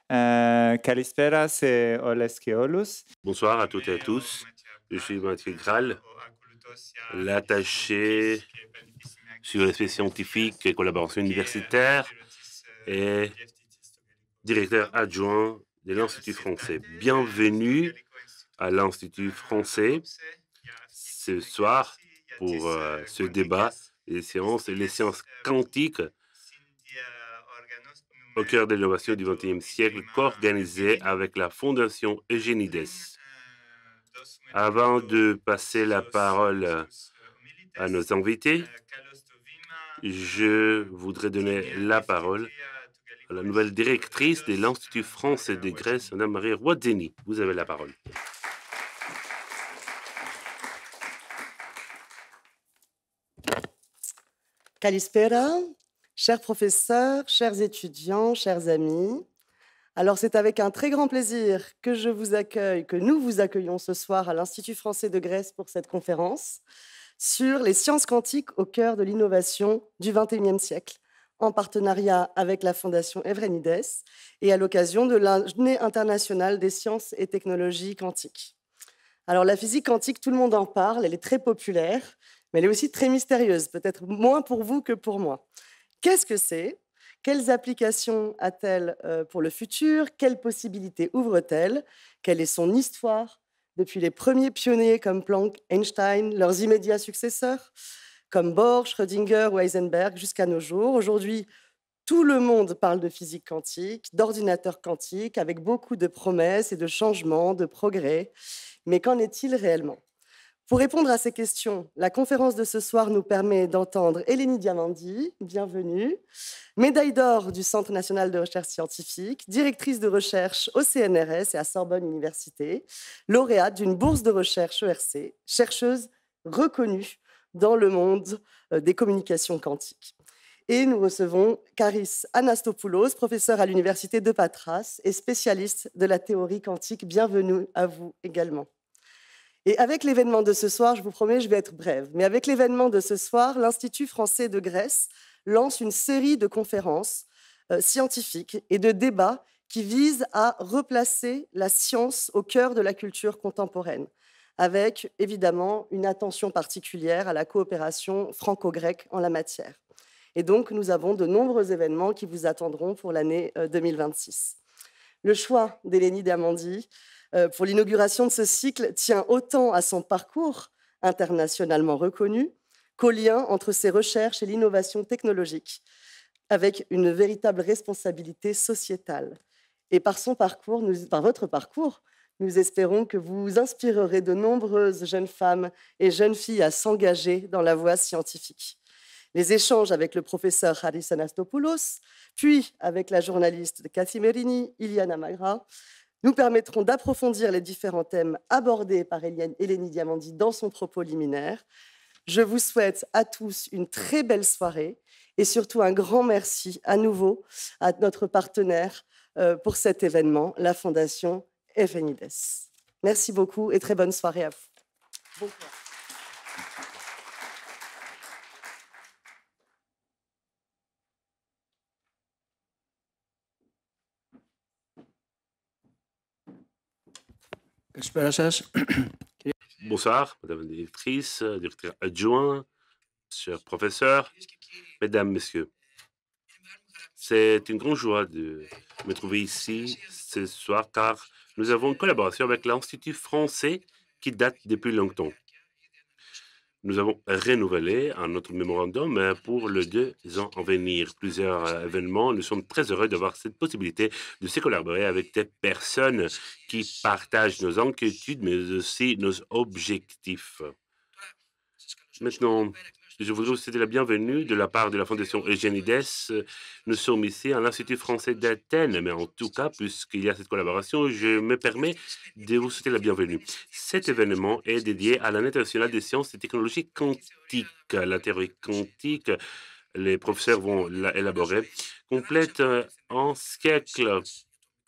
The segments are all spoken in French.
Kalispera, c'est Oleskeolus. Bonsoir à toutes et à tous. Je suis Mathieu Graal, l'attaché sur l'aspect scientifique et collaboration universitaire et directeur adjoint de l'Institut français. Bienvenue à l'Institut français ce soir pour ce débat des sciences et les sciences quantiques au cœur de l'innovation du XXIe siècle, co-organisé avec la Fondation Eugénides. Avant de passer la parole à nos invités, je voudrais donner la parole à la nouvelle directrice de l'Institut français de Grèce, Mme Marie Roadzeni. Vous avez la parole. Kalispera, chers professeurs, chers étudiants, chers amis. Alors, c'est avec un très grand plaisir que je vous accueille, que nous vous accueillons ce soir à l'Institut français de Grèce pour cette conférence sur les sciences quantiques au cœur de l'innovation du XXIe siècle, en partenariat avec la Fondation Evrenides et à l'occasion de la Journée internationale des sciences et technologies quantiques. Alors, la physique quantique, tout le monde en parle, elle est très populaire, mais elle est aussi très mystérieuse, peut-être moins pour vous que pour moi. Qu'est-ce que c'est ? Quelles applications a-t-elle pour le futur? Quelles possibilités ouvre-t-elle? Quelle est son histoire depuis les premiers pionniers comme Planck, Einstein, leurs immédiats successeurs, comme Bohr, Schrödinger ou Heisenberg, jusqu'à nos jours? Aujourd'hui, tout le monde parle de physique quantique, d'ordinateurs quantiques, avec beaucoup de promesses et de changements, de progrès. Mais qu'en est-il réellement? Pour répondre à ces questions, la conférence de ce soir nous permet d'entendre Elénie Diamandi, bienvenue, médaille d'or du Centre national de recherche scientifique, directrice de recherche au CNRS et à Sorbonne Université, lauréate d'une bourse de recherche ERC, chercheuse reconnue dans le monde des communications quantiques. Et nous recevons Charis Anastopoulos, professeur à l'université de Patras et spécialiste de la théorie quantique. Bienvenue à vous également. Et avec l'événement de ce soir, je vous promets, je vais être brève, mais avec l'événement de ce soir, l'Institut français de Grèce lance une série de conférences scientifiques et de débats qui visent à replacer la science au cœur de la culture contemporaine, avec évidemment une attention particulière à la coopération franco-grecque en la matière. Et donc, nous avons de nombreux événements qui vous attendront pour l'année 2026. Le choix d'Elénie Diamandi pour l'inauguration de ce cycle tient autant à son parcours internationalement reconnu qu'au lien entre ses recherches et l'innovation technologique, avec une véritable responsabilité sociétale. Et par votre parcours, nous espérons que vous inspirerez de nombreuses jeunes femmes et jeunes filles à s'engager dans la voie scientifique. Les échanges avec le professeur Charis Anastopoulos, puis avec la journaliste Cathy Merini, Iliana Magra, nous permettront d'approfondir les différents thèmes abordés par Elénie Diamandi dans son propos liminaire. Je vous souhaite à tous une très belle soirée et surtout un grand merci à nouveau à notre partenaire pour cet événement, la Fondation Evrenides. Merci beaucoup et très bonne soirée à vous. Bon courage. Bonsoir, Madame la directrice, directeur adjoint, chers professeurs, Mesdames, Messieurs. C'est une grande joie de me trouver ici ce soir car nous avons une collaboration avec l'Institut français qui date depuis longtemps. Nous avons renouvelé notre mémorandum pour les 2 ans à venir. Plusieurs événements. Nous sommes très heureux d'avoir cette possibilité de se collaborer avec des personnes qui partagent nos inquiétudes, mais aussi nos objectifs. Maintenant, je voudrais vous souhaiter la bienvenue de la part de la Fondation Eugénides. Nous sommes ici à l'Institut français d'Athènes, mais en tout cas, puisqu'il y a cette collaboration, je me permets de vous souhaiter la bienvenue. Cet événement est dédié à l'année internationale des sciences et technologies quantiques. La théorie quantique, les professeurs vont l'élaborer, complète un siècle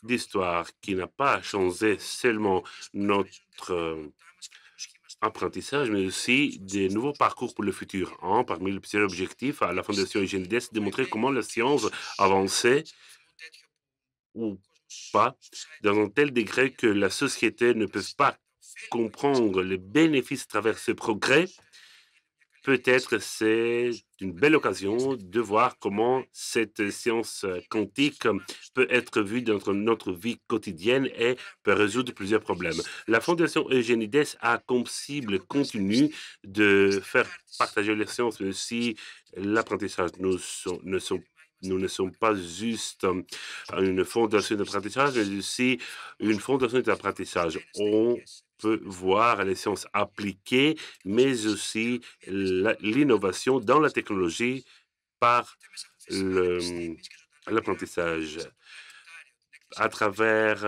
d'histoire qui n'a pas changé seulement notre apprentissage, mais aussi des nouveaux parcours pour le futur. Parmi les plusieurs objectifs à la Fondation Eugénides, démontrer comment la science avançait ou pas dans un tel degré que la société ne peut pas comprendre les bénéfices à travers ce progrès, peut-être c'est une belle occasion de voir comment cette science quantique peut être vue dans notre vie quotidienne et peut résoudre plusieurs problèmes. La Fondation Eugénides a comme cible continue de faire partager les sciences, mais aussi l'apprentissage. Nous ne sommes pas juste une fondation d'apprentissage, mais aussi une fondation d'apprentissage. On peut voir les sciences appliquées, mais aussi l'innovation dans la technologie par l'apprentissage. À travers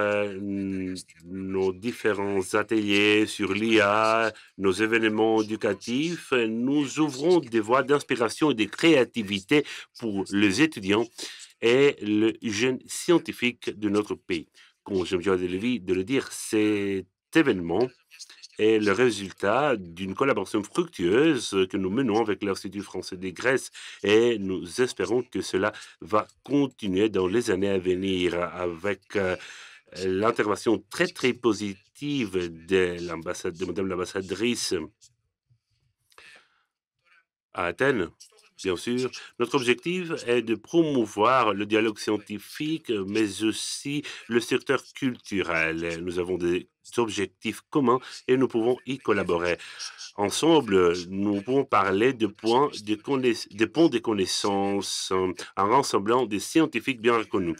nos différents ateliers sur l'IA, nos événements éducatifs, nous ouvrons des voies d'inspiration et de créativité pour les étudiants et les jeunes scientifiques de notre pays. Comme j'aime bien de le dire, cet événement est le résultat d'une collaboration fructueuse que nous menons avec l'Institut français des Grèces et nous espérons que cela va continuer dans les années à venir avec l'intervention très positive de Madame l'ambassadrice à Athènes. Bien sûr, notre objectif est de promouvoir le dialogue scientifique, mais aussi le secteur culturel. Nous avons des objectifs communs et nous pouvons y collaborer. Ensemble, nous pouvons parler de ponts de connaissances en rassemblant des scientifiques bien reconnus.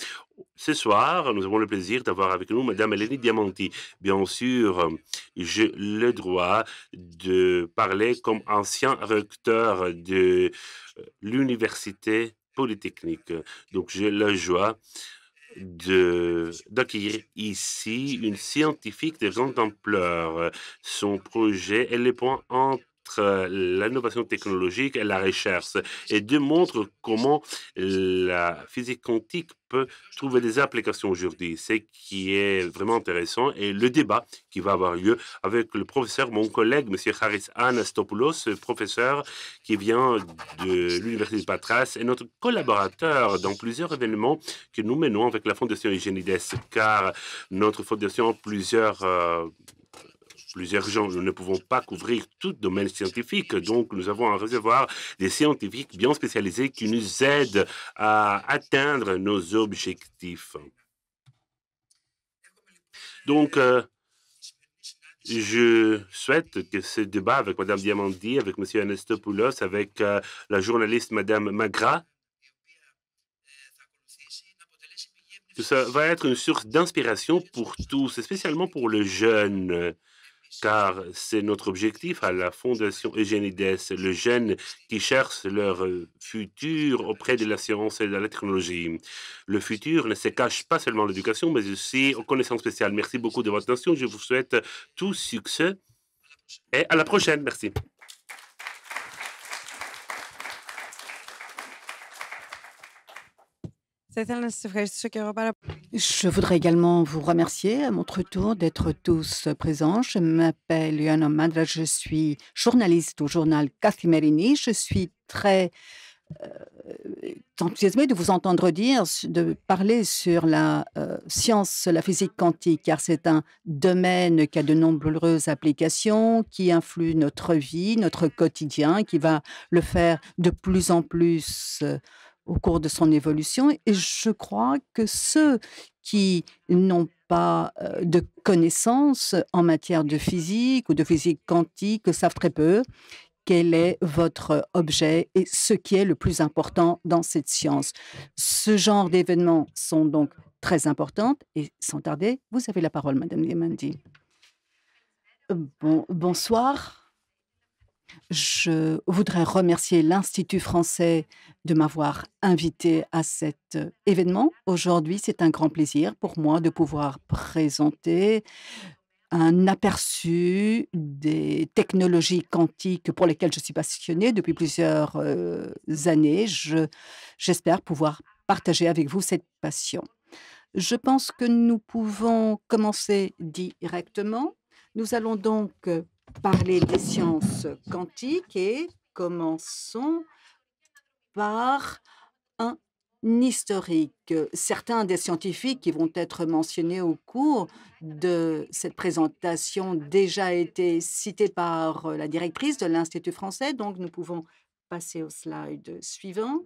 Ce soir, nous avons le plaisir d'avoir avec nous Madame Eleni Diamanti. Bien sûr, j'ai le droit de parler comme ancien recteur de l'Université Polytechnique. Donc, j'ai la joie d'accueillir ici une scientifique de grande ampleur. Son projet est le point entre l'innovation technologique et la recherche et démontre comment la physique quantique peut trouver des applications aujourd'hui. Ce qui est vraiment intéressant et le débat qui va avoir lieu avec le professeur, mon collègue, M. Haris Anastopoulos, professeur qui vient de l'Université de Patras et notre collaborateur dans plusieurs événements que nous menons avec la Fondation Eugénides, car notre fondation a plusieurs gens. Nous ne pouvons pas couvrir tout domaine scientifique, donc nous avons un réservoir des scientifiques bien spécialisés qui nous aident à atteindre nos objectifs. Donc, je souhaite que ce débat avec Mme Diamanti, avec M. Anastopoulos, avec la journaliste Mme Magra, que ça va être une source d'inspiration pour tous, et spécialement pour les jeunes, car c'est notre objectif à la Fondation Eugénides, le jeune qui cherche leur futur auprès de la science et de la technologie. Le futur ne se cache pas seulement à l'éducation, mais aussi aux connaissances spéciales. Merci beaucoup de votre attention. Je vous souhaite tout succès et à la prochaine. Merci. Je voudrais également vous remercier à mon tour d'être tous présents. Je m'appelle Ioana Madra, je suis journaliste au journal Kathimerini. Je suis très enthousiasmée de vous entendre de parler sur la science, la physique quantique, car c'est un domaine qui a de nombreuses applications, qui influe notre vie, notre quotidien, qui va le faire de plus en plus au cours de son évolution. Et je crois que ceux qui n'ont pas de connaissances en matière de physique ou de physique quantique savent très peu quel est votre objet et ce qui est le plus important dans cette science. Ce genre d'événements sont donc très importants et sans tarder, vous avez la parole, Madame Diamanti. Bonsoir. Je voudrais remercier l'Institut français de m'avoir invité à cet événement. Aujourd'hui, c'est un grand plaisir pour moi de pouvoir présenter un aperçu des technologies quantiques pour lesquelles je suis passionnée depuis plusieurs années. J'espère pouvoir partager avec vous cette passion. Je pense que nous pouvons commencer directement. Nous allons donc parler des sciences quantiques et commençons par un historique. Certains des scientifiques qui vont être mentionnés au cours de cette présentation ont déjà été cités par la directrice de l'Institut français, donc nous pouvons passer au slide suivant.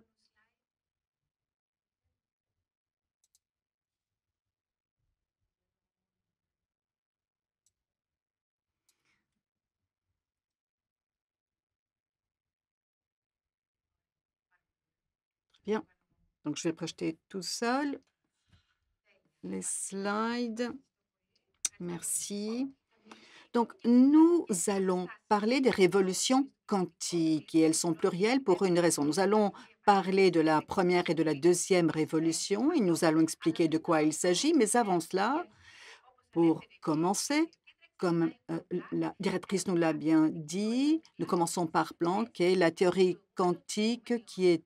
Bien, donc je vais projeter tout seul les slides. Merci. Donc, nous allons parler des révolutions quantiques et elles sont plurielles pour une raison. Nous allons parler de la première et de la deuxième révolution et nous allons expliquer de quoi il s'agit. Mais avant cela, pour commencer, comme la directrice nous l'a bien dit, nous commençons par Planck et la théorie quantique qui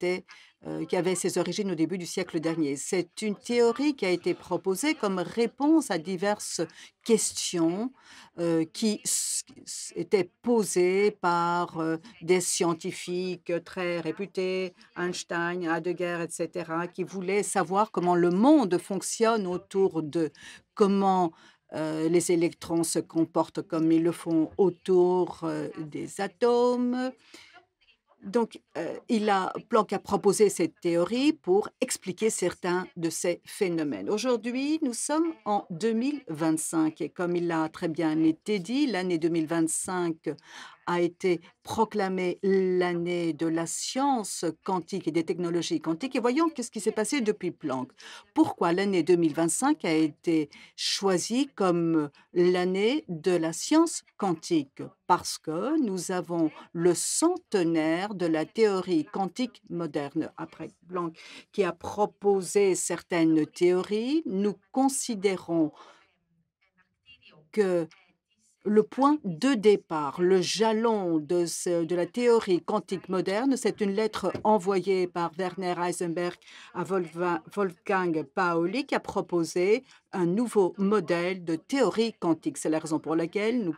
avait ses origines au début du siècle dernier. C'est une théorie qui a été proposée comme réponse à diverses questions qui étaient posées par des scientifiques très réputés, Einstein, Heidegger, etc., qui voulaient savoir comment le monde fonctionne autour d'eux, comment les électrons se comportent comme ils le font autour des atomes. Donc, Planck a proposé cette théorie pour expliquer certains de ces phénomènes. Aujourd'hui, nous sommes en 2025 et comme il a très bien été dit, l'année 2025 a été proclamée l'année de la science quantique et des technologies quantiques. Et voyons qu'est-ce qui s'est passé depuis Planck. Pourquoi l'année 2025 a été choisie comme l'année de la science quantique? Parce que nous avons le centenaire de la théorie quantique moderne. Après Planck, qui a proposé certaines théories, nous considérons que le point de départ, le jalon de la théorie quantique moderne, c'est une lettre envoyée par Werner Heisenberg à Wolfgang Pauli qui a proposé un nouveau modèle de théorie quantique. C'est la raison pour laquelle nous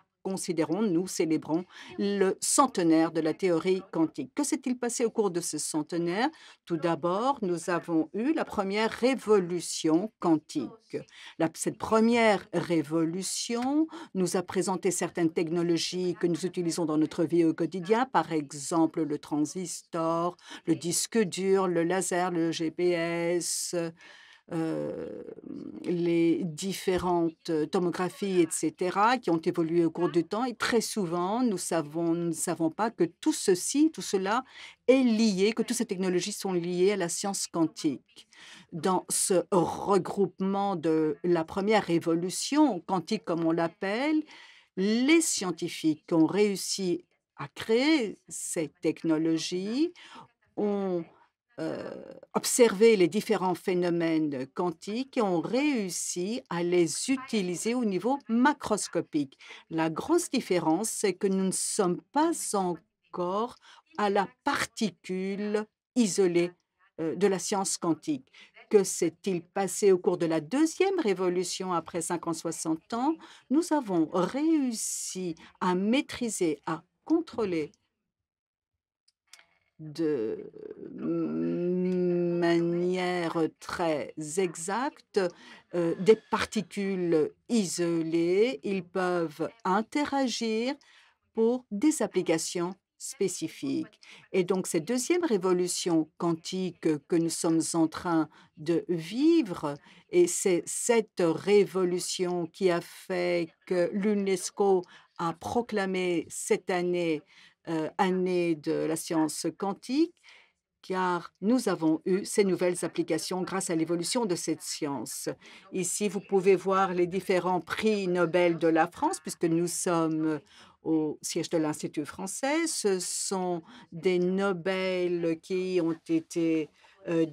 célébrons le centenaire de la théorie quantique. Que s'est-il passé au cours de ce centenaire? Tout d'abord, nous avons eu la première révolution quantique. Cette première révolution nous a présenté certaines technologies que nous utilisons dans notre vie au quotidien, par exemple le transistor, le disque dur, le laser, le GPS, euh, les différentes tomographies, etc., qui ont évolué au cours du temps. Et très souvent, nous ne savons pas que tout cela est lié, que toutes ces technologies sont liées à la science quantique. Dans ce regroupement de la première révolution quantique, comme on l'appelle, les scientifiques qui ont réussi à créer ces technologies ont observé les différents phénomènes quantiques et ont réussi à les utiliser au niveau macroscopique. La grosse différence, c'est que nous ne sommes pas encore à la particule isolée de la science quantique. Que s'est-il passé au cours de la deuxième révolution après 50-60 ans? Nous avons réussi à maîtriser, à contrôler de manière très exacte des particules isolées. Ils peuvent interagir pour des applications spécifiques. Et donc, cette deuxième révolution quantique que nous sommes en train de vivre, et c'est cette révolution qui a fait que l'UNESCO a proclamé cette année année de la science quantique, car nous avons eu ces nouvelles applications grâce à l'évolution de cette science. Ici, vous pouvez voir les différents prix Nobel de la France, puisque nous sommes au siège de l'Institut français. Ce sont des Nobel qui ont été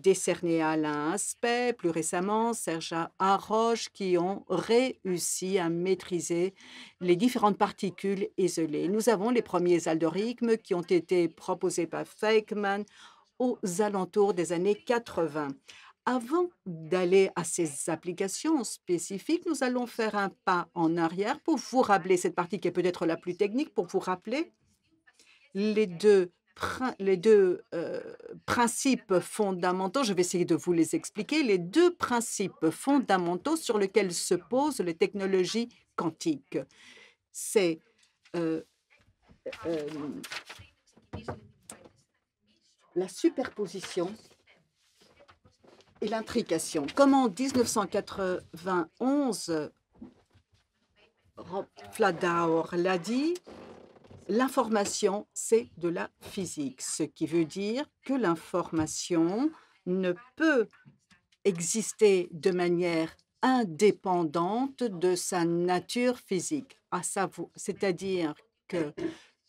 décernés à Alain Aspect, plus récemment Serge Haroche, qui ont réussi à maîtriser les différentes particules isolées. Nous avons les premiers algorithmes qui ont été proposés par Feynman aux alentours des années 80. Avant d'aller à ces applications spécifiques, nous allons faire un pas en arrière pour vous rappeler cette partie qui est peut-être la plus technique, pour vous rappeler les deux principes fondamentaux, je vais essayer de vous les expliquer, les deux principes fondamentaux sur lesquels se posent les technologies quantiques. C'est euh, euh, la superposition et l'intrication. Comme en 1991, Rob Flatow l'a dit, l'information, c'est de la physique, ce qui veut dire que l'information ne peut exister de manière indépendante de sa nature physique, c'est-à-dire que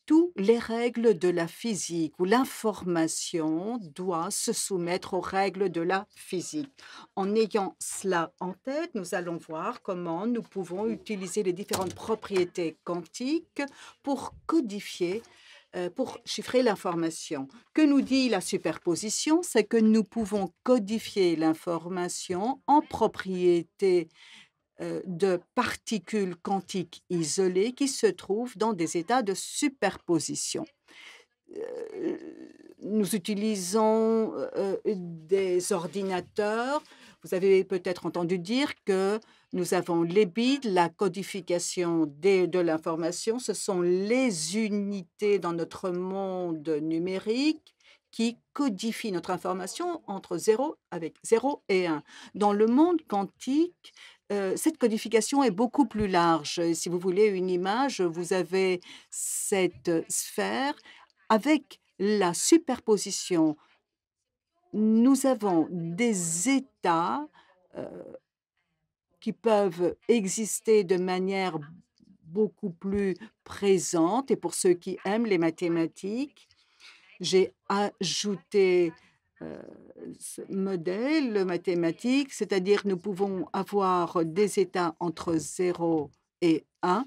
toutes les règles de la physique ou l'information doit se soumettre aux règles de la physique. En ayant cela en tête, nous allons voir comment nous pouvons utiliser les différentes propriétés quantiques pour codifier, pour chiffrer l'information. Que nous dit la superposition? C'est que nous pouvons codifier l'information en propriétés de particules quantiques isolées qui se trouvent dans des états de superposition. Nous utilisons des ordinateurs. Vous avez peut-être entendu dire que nous avons les bits, la codification de l'information. Ce sont les unités dans notre monde numérique qui codifient notre information entre 0 et 1. Dans le monde quantique, cette codification est beaucoup plus large. Si vous voulez une image, vous avez cette sphère avec la superposition. Nous avons des états qui peuvent exister de manière beaucoup plus présente. Et pour ceux qui aiment les mathématiques, j'ai ajouté ce modèle mathématique, c'est-à-dire nous pouvons avoir des états entre 0 et 1,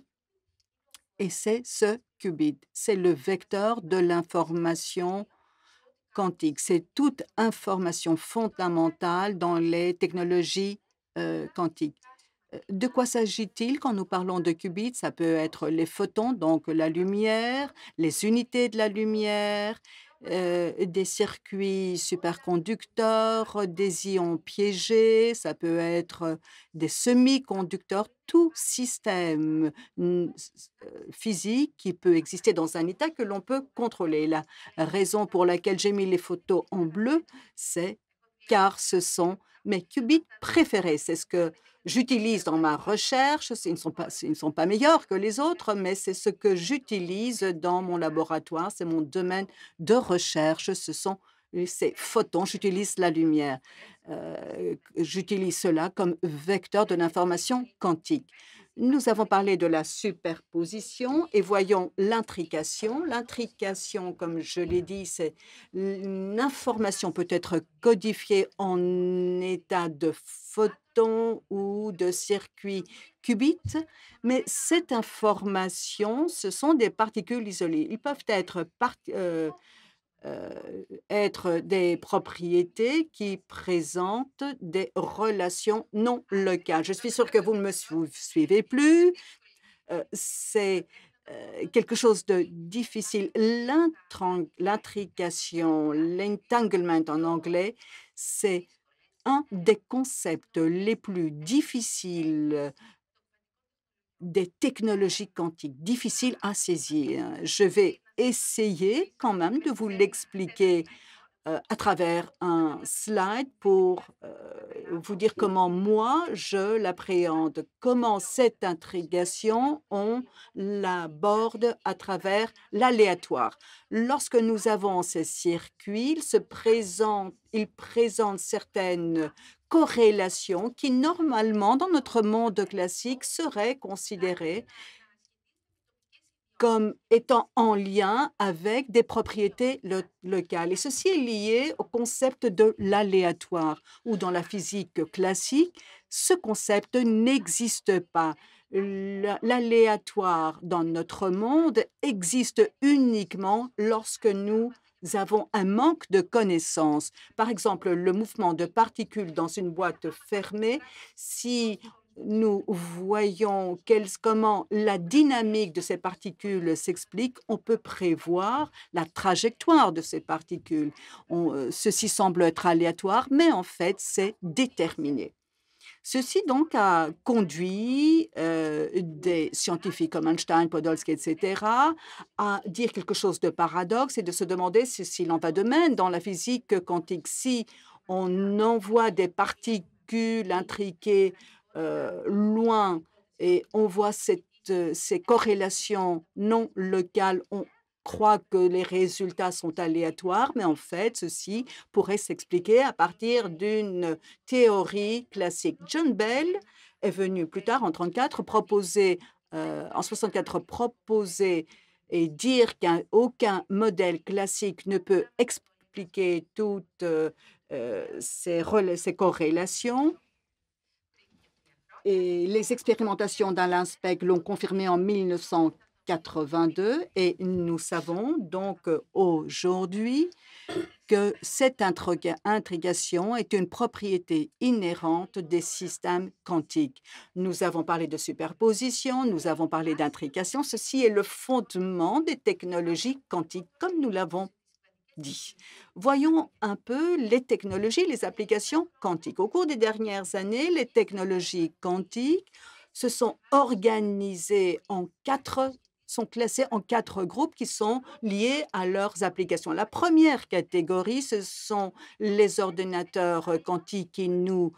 et c'est ce qubit, c'est le vecteur de l'information quantique. C'est toute information fondamentale dans les technologies quantiques. De quoi s'agit-il quand nous parlons de qubits? Ça peut être les photons, donc la lumière, les unités de la lumière, des circuits superconducteurs, des ions piégés, ça peut être des semi-conducteurs, tout système physique qui peut exister dans un état que l'on peut contrôler. La raison pour laquelle j'ai mis les photos en bleu, c'est car ce sont mes qubits préférés. C'est ce que j'utilise dans ma recherche. Ils ne sont pas meilleurs que les autres, mais c'est ce que j'utilise dans mon laboratoire. C'est mon domaine de recherche. Ce sont ces photons. J'utilise la lumière. J'utilise cela comme vecteur de l'information quantique. Nous avons parlé de la superposition et voyons l'intrication. L'intrication, comme je l'ai dit, c'est une information peut être codifiée en état de photon ou de circuit qubit, mais cette information, ce sont des particules isolées. Ils peuvent être des propriétés qui présentent des relations non locales. Je suis sûre que vous ne me suivez plus. C'est quelque chose de difficile. L'intrication, l'entanglement en anglais, c'est un des concepts les plus difficiles des technologies quantiques, difficiles à saisir. Je vais essayer quand même de vous l'expliquer à travers un slide pour vous dire comment moi je l'appréhende, comment cette intrigation, on l'aborde à travers l'aléatoire. Lorsque nous avons ces circuits, ils présentent certaines corrélations qui, normalement, dans notre monde classique, seraient considérées comme étant en lien avec des propriétés locales. Et ceci est lié au concept de l'aléatoire, où dans la physique classique, ce concept n'existe pas. L'aléatoire dans notre monde existe uniquement lorsque nous avons un manque de connaissances. Par exemple, le mouvement de particules dans une boîte fermée, si nous voyons comment la dynamique de ces particules s'explique, on peut prévoir la trajectoire de ces particules. Ceci semble être aléatoire, mais en fait, c'est déterminé. Ceci donc a conduit des scientifiques comme Einstein, Podolsky, etc., à dire quelque chose de paradoxe et de se demander s'il en va de même dans la physique quantique. Si on envoie des particules intriquées loin et on voit ces corrélations non locales, on croit que les résultats sont aléatoires, mais en fait, ceci pourrait s'expliquer à partir d'une théorie classique. John Bell est venu plus tard, en 1934, en 64, proposer et dire qu'aucun modèle classique ne peut expliquer toutes ces corrélations. Et les expérimentations d'Alain Specq l'ont confirmé en 1982 et nous savons donc aujourd'hui que cette intrigation est une propriété inhérente des systèmes quantiques. Nous avons parlé de superposition, nous avons parlé d'intrigation. Ceci est le fondement des technologies quantiques, comme nous l'avons dit. Voyons un peu les technologies, les applications quantiques. Au cours des dernières années, les technologies quantiques se sont organisées sont classées en 4 groupes qui sont liés à leurs applications. La première catégorie, ce sont les ordinateurs quantiques qui nous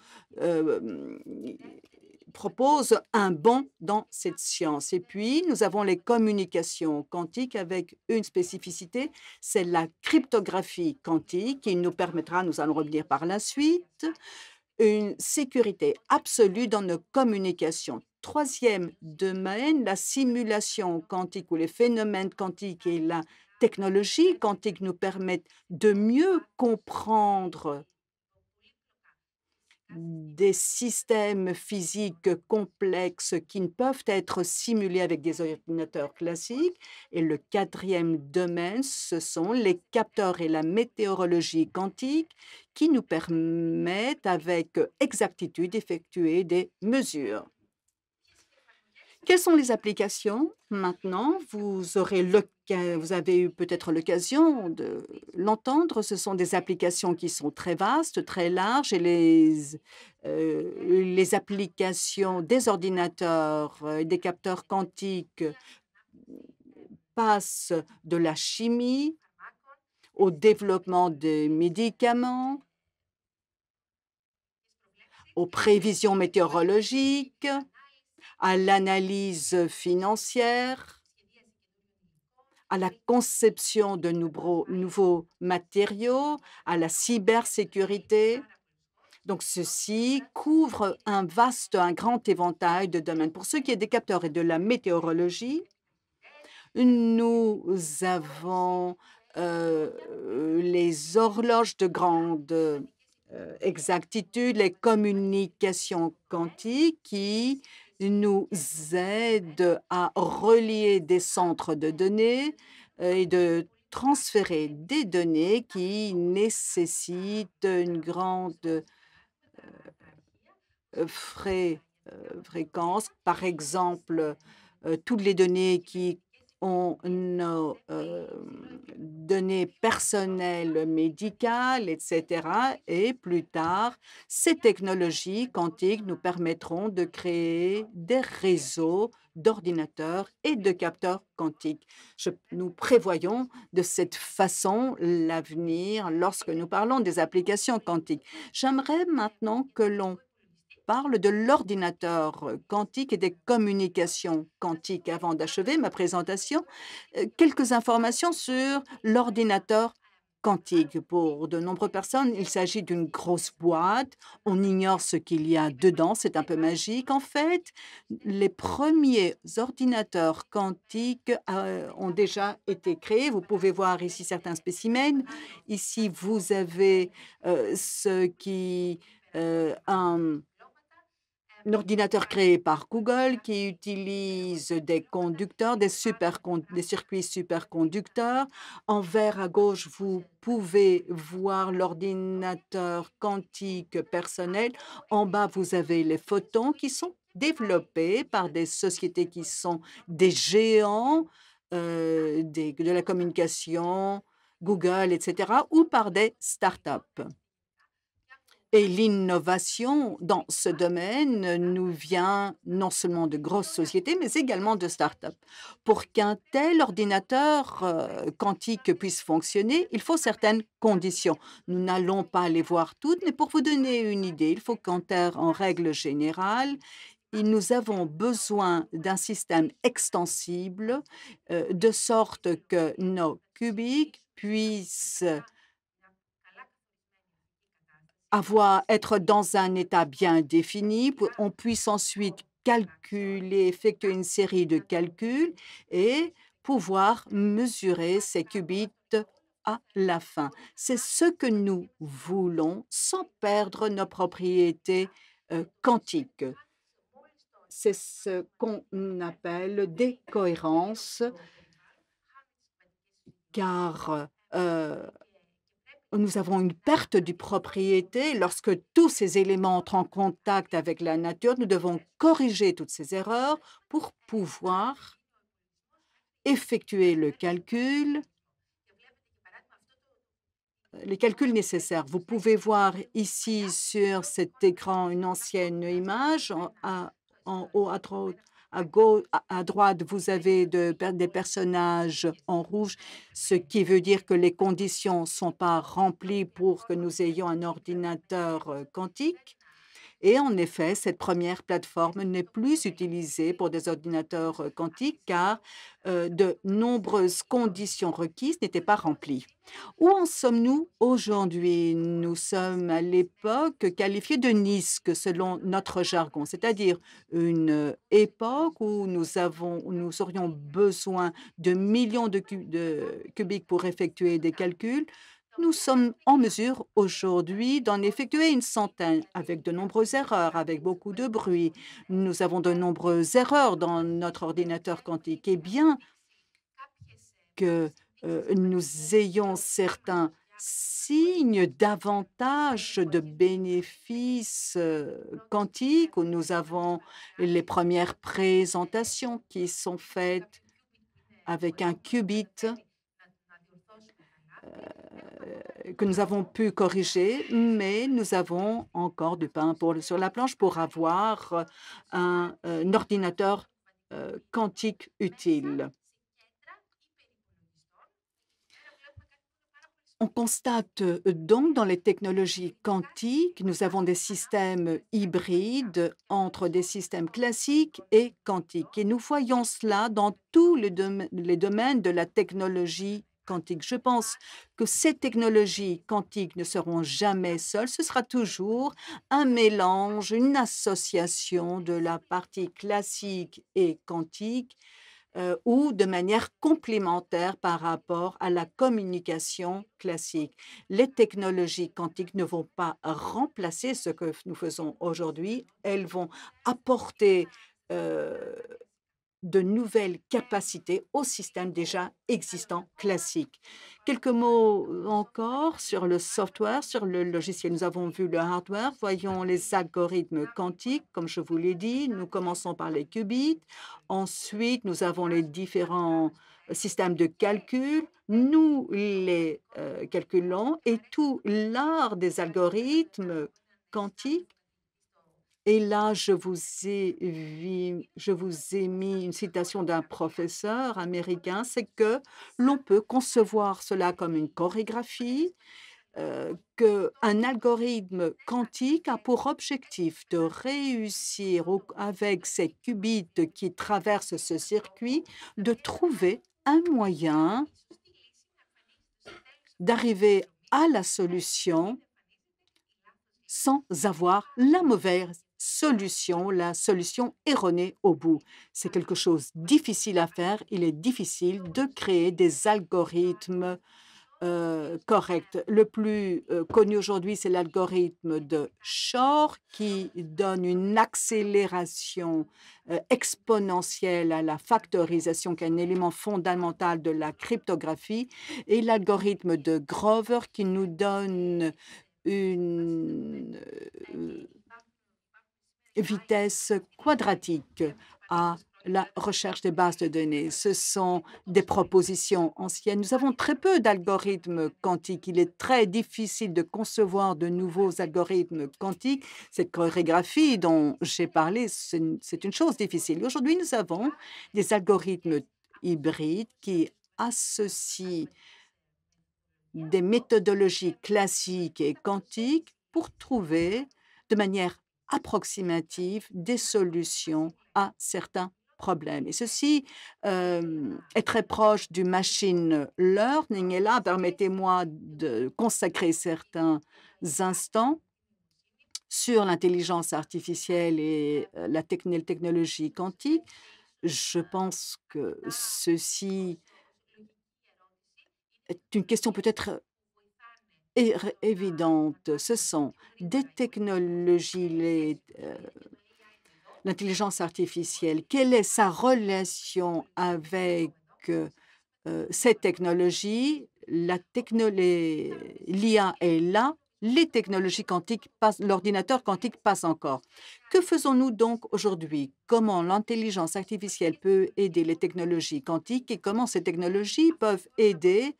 proposent un bond dans cette science. Et puis, nous avons les communications quantiques avec une spécificité, c'est la cryptographie quantique qui nous permettra, nous allons revenir par la suite, une sécurité absolue dans nos communications. Troisième domaine, la simulation quantique ou les phénomènes quantiques et la technologie quantique nous permettent de mieux comprendre des systèmes physiques complexes qui ne peuvent être simulés avec des ordinateurs classiques. Et le quatrième domaine, ce sont les capteurs et la météorologie quantique qui nous permettent avec exactitude d'effectuer des mesures. Quelles sont les applications? Maintenant, vous avez eu peut-être l'occasion de l'entendre. Ce sont des applications qui sont très vastes, très larges, et les applications des ordinateurs et des capteurs quantiques passent de la chimie au développement des médicaments, aux prévisions météorologiques, à l'analyse financière, à la conception de nouveaux matériaux, à la cybersécurité. Donc, ceci couvre un grand éventail de domaines. Pour ce qui est des capteurs et de la météorologie, nous avons les horloges de grande exactitude, les communications quantiques qui nous aident à relier des centres de données et de transférer des données qui nécessitent une grande fréquence. Par exemple, toutes les données qui ont nos données personnelles médicales, etc. Et plus tard, ces technologies quantiques nous permettront de créer des réseaux d'ordinateurs et de capteurs quantiques. Nous prévoyons de cette façon l'avenir lorsque nous parlons des applications quantiques. J'aimerais maintenant que l'on parle de l'ordinateur quantique et des communications quantiques. Avant d'achever ma présentation, quelques informations sur l'ordinateur quantique. Pour de nombreuses personnes, il s'agit d'une grosse boîte. On ignore ce qu'il y a dedans. C'est un peu magique. En fait, les premiers ordinateurs quantiques ont déjà été créés. Vous pouvez voir ici certains spécimens. Ici, vous avez un ordinateur créé par Google qui utilise des conducteurs, des circuits superconducteurs. En vert à gauche, vous pouvez voir l'ordinateur quantique personnel. En bas, vous avez les photons qui sont développés par des sociétés qui sont des géants de la communication, Google, etc., ou par des startups. Et l'innovation dans ce domaine nous vient non seulement de grosses sociétés, mais également de startups. Pour qu'un tel ordinateur quantique puisse fonctionner, il faut certaines conditions. Nous n'allons pas les voir toutes, mais pour vous donner une idée, il faut en règle générale, nous avons besoin d'un système extensible de sorte que nos qubits puissent être dans un état bien défini, on puisse ensuite calculer, effectuer une série de calculs et pouvoir mesurer ces qubits à la fin. C'est ce que nous voulons sans perdre nos propriétés quantiques. C'est ce qu'on appelle des cohérences, car nous avons une perte de propriété. Lorsque tous ces éléments entrent en contact avec la nature, nous devons corriger toutes ces erreurs pour pouvoir effectuer les calculs nécessaires. Vous pouvez voir ici sur cet écran une ancienne image. En haut à droite, à droite, vous avez des personnages en rouge, ce qui veut dire que les conditions ne sont pas remplies pour que nous ayons un ordinateur quantique. Et en effet, cette première plateforme n'est plus utilisée pour des ordinateurs quantiques car de nombreuses conditions requises n'étaient pas remplies. Où en sommes-nous aujourd'hui? Nous sommes à l'époque qualifiée de NISQ selon notre jargon, c'est-à-dire une époque où nous aurions besoin de millions de qubits pour effectuer des calculs. Nous sommes en mesure aujourd'hui d'en effectuer une centaine avec de nombreuses erreurs, avec beaucoup de bruit. Nous avons de nombreuses erreurs dans notre ordinateur quantique. Et bien que nous ayons certains signes davantage de bénéfices quantiques, où nous avons les premières présentations qui sont faites avec un qubit que nous avons pu corriger, mais nous avons encore du pain sur la planche pour avoir un ordinateur quantique utile. On constate donc dans les technologies quantiques, nous avons des systèmes hybrides entre des systèmes classiques et quantiques. Et nous voyons cela dans tous les domaines de la technologie quantique. Je pense que ces technologies quantiques ne seront jamais seules. Ce sera toujours un mélange, une association de la partie classique et quantique ou de manière complémentaire par rapport à la communication classique. Les technologies quantiques ne vont pas remplacer ce que nous faisons aujourd'hui. Elles vont apporter de nouvelles capacités au système déjà existant classique. Quelques mots encore sur le software, sur le logiciel. Nous avons vu le hardware, voyons les algorithmes quantiques, comme je vous l'ai dit. Nous commençons par les qubits. Ensuite, nous avons les différents systèmes de calcul. Nous les calculons et tout l'art des algorithmes quantiques. Et là, je vous ai mis une citation d'un professeur américain, c'est que l'on peut concevoir cela comme une chorégraphie, qu'un algorithme quantique a pour objectif de réussir avec ces qubits qui traversent ce circuit, de trouver un moyen d'arriver à la solution sans avoir la mauvaise solution, la solution erronée au bout. C'est quelque chose de difficile à faire. Il est difficile de créer des algorithmes corrects. Le plus connu aujourd'hui, c'est l'algorithme de Shor qui donne une accélération exponentielle à la factorisation, qui est un élément fondamental de la cryptographie, et l'algorithme de Grover qui nous donne une vitesse quadratique à la recherche des bases de données. Ce sont des propositions anciennes. Nous avons très peu d'algorithmes quantiques. Il est très difficile de concevoir de nouveaux algorithmes quantiques. Cette chorégraphie dont j'ai parlé, c'est une chose difficile. Aujourd'hui, nous avons des algorithmes hybrides qui associent des méthodologies classiques et quantiques pour trouver de manière approximative des solutions à certains problèmes. Et ceci est très proche du machine learning. Et là, permettez-moi de consacrer certains instants sur l'intelligence artificielle et la technologie quantique. Je pense que ceci est une question peut-être évidente. Ce sont des technologies, l'intelligence artificielle. Quelle est sa relation avec ces technologies? L'IA est là, les technologies quantiques passent, l'ordinateur quantique passe encore. Que faisons-nous donc aujourd'hui? Comment l'intelligence artificielle peut aider les technologies quantiques et comment ces technologies peuvent aider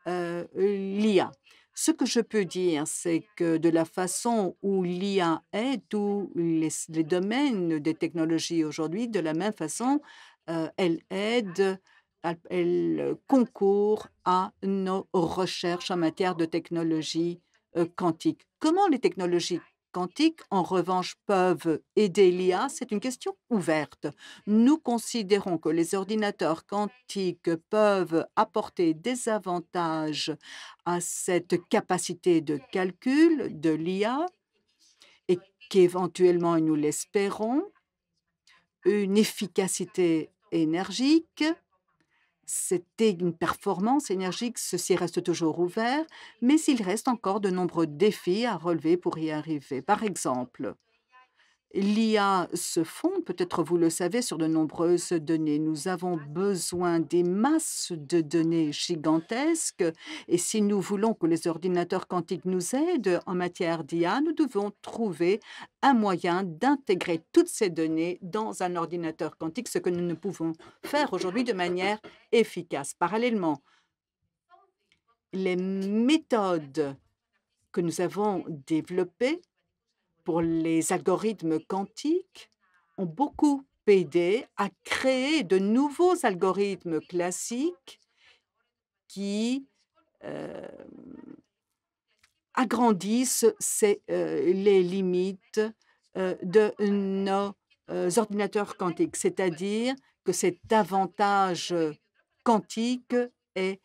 l'IA? Ce que je peux dire, c'est que de la façon où l'IA aide tous les domaines des technologies aujourd'hui, de la même façon, elle aide, elle concourt à nos recherches en matière de technologie quantique. Comment les technologies quantiques, en revanche, peuvent aider l'IA? C'est une question ouverte. Nous considérons que les ordinateurs quantiques peuvent apporter des avantages à cette capacité de calcul de l'IA et qu'éventuellement, et nous l'espérons, une efficacité énergique, c'était une performance énergique, ceci reste toujours ouvert, mais il reste encore de nombreux défis à relever pour y arriver. Par exemple, l'IA se fonde, peut-être vous le savez, sur de nombreuses données. Nous avons besoin des masses de données gigantesques et si nous voulons que les ordinateurs quantiques nous aident en matière d'IA, nous devons trouver un moyen d'intégrer toutes ces données dans un ordinateur quantique, ce que nous ne pouvons faire aujourd'hui de manière efficace. Parallèlement, les méthodes que nous avons développées pour les algorithmes quantiques ont beaucoup aidé à créer de nouveaux algorithmes classiques qui euh, agrandissent les limites de nos ordinateurs quantiques, c'est-à-dire que cet avantage quantique est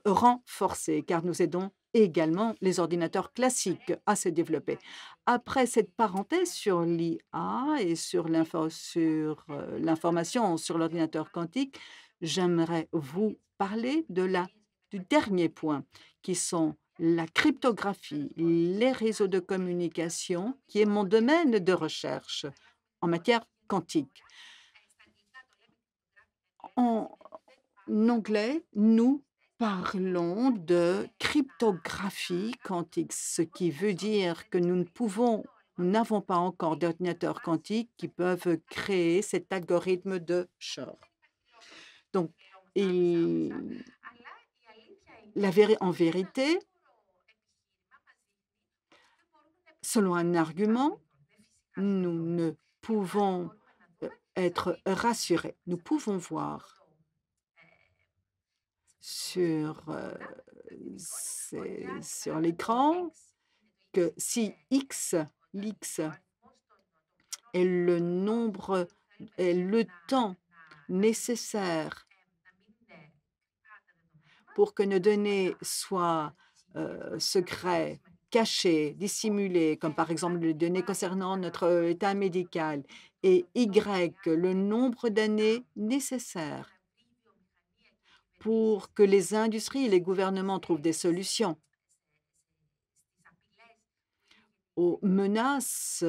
renforcé, car nous aidons également les ordinateurs classiques à se développer. Après cette parenthèse sur l'IA et sur l'information sur l'ordinateur quantique, j'aimerais vous parler du dernier point, qui sont la cryptographie, les réseaux de communication, qui est mon domaine de recherche en matière quantique. En anglais, nous parlons de cryptographie quantique, ce qui veut dire que nous n'avons pas encore d'ordinateurs quantiques qui peuvent créer cet algorithme de Shor. Donc, en vérité, selon un argument, nous ne pouvons être rassurés. Nous pouvons voir sur l'écran que si l'X est le nombre, est le temps nécessaire pour que nos données soient secrètes, cachées, dissimulées, comme par exemple les données concernant notre état médical, et Y, le nombre d'années nécessaires pour que les industries et les gouvernements trouvent des solutions aux menaces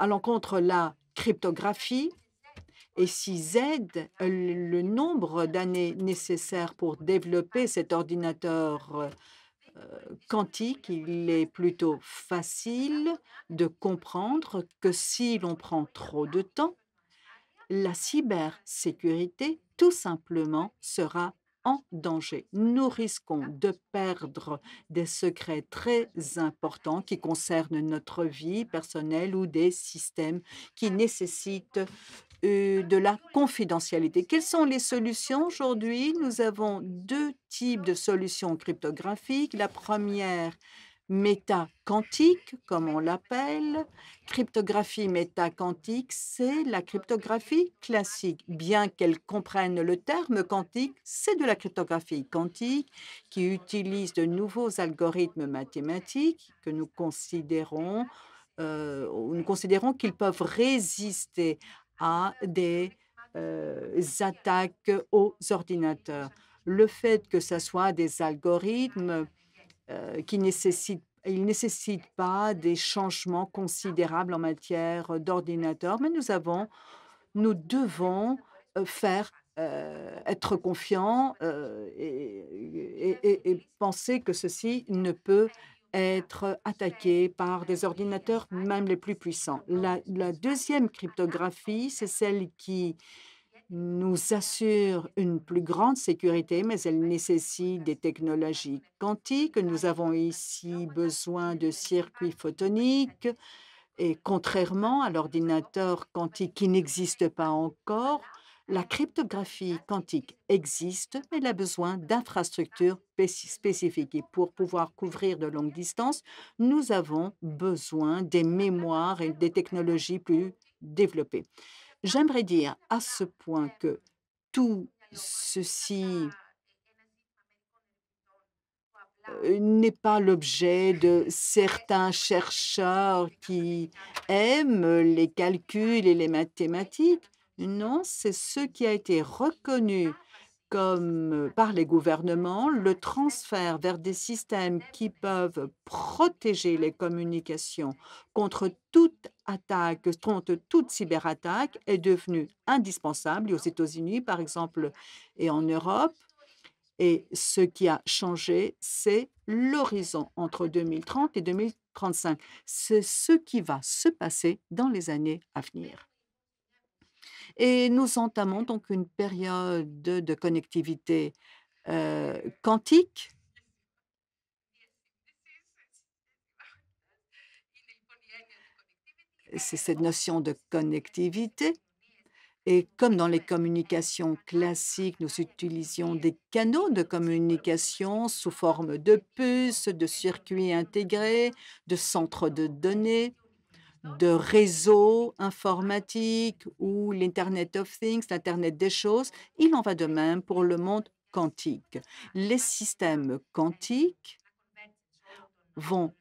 à l'encontre de la cryptographie, et si Z, le nombre d'années nécessaires pour développer cet ordinateur quantique, il est plutôt facile de comprendre que si l'on prend trop de temps, la cybersécurité, tout simplement, sera en danger. Nous risquons de perdre des secrets très importants qui concernent notre vie personnelle ou des systèmes qui nécessitent de la confidentialité. Quelles sont les solutions aujourd'hui? Nous avons deux types de solutions cryptographiques. La première, métaquantique, comme on l'appelle. Cryptographie métaquantique, c'est la cryptographie classique. Bien qu'elle comprenne le terme quantique, c'est de la cryptographie quantique qui utilise de nouveaux algorithmes mathématiques que nous considérons qu'ils peuvent résister à des attaques aux ordinateurs. Le fait que ce soit des algorithmes qui nécessitent pas des changements considérables en matière d'ordinateur, mais nous devons être confiants et penser que ceci ne peut être attaqué par des ordinateurs, même les plus puissants. La deuxième cryptographie, c'est celle qui nous assure une plus grande sécurité, mais elle nécessite des technologies quantiques. Nous avons ici besoin de circuits photoniques et contrairement à l'ordinateur quantique qui n'existe pas encore, la cryptographie quantique existe, mais elle a besoin d'infrastructures spécifiques. Et pour pouvoir couvrir de longues distances, nous avons besoin des mémoires et des technologies plus développées. J'aimerais dire à ce point que tout ceci n'est pas l'objet de certains chercheurs qui aiment les calculs et les mathématiques. Non, c'est ce qui a été reconnu comme par les gouvernements, le transfert vers des systèmes qui peuvent protéger les communications contre toute attaque, contre toute cyberattaque est devenu indispensable. Et aux États-Unis, par exemple, et en Europe, et ce qui a changé, c'est l'horizon entre 2030 et 2035. C'est ce qui va se passer dans les années à venir. Et nous entamons donc une période de connectivité quantique. C'est cette notion de connectivité. Et comme dans les communications classiques, nous utilisions des canaux de communication sous forme de puces, de circuits intégrés, de centres de données, de réseaux informatiques ou l'Internet of Things, l'Internet des choses. Il en va de même pour le monde quantique. Les systèmes quantiques vont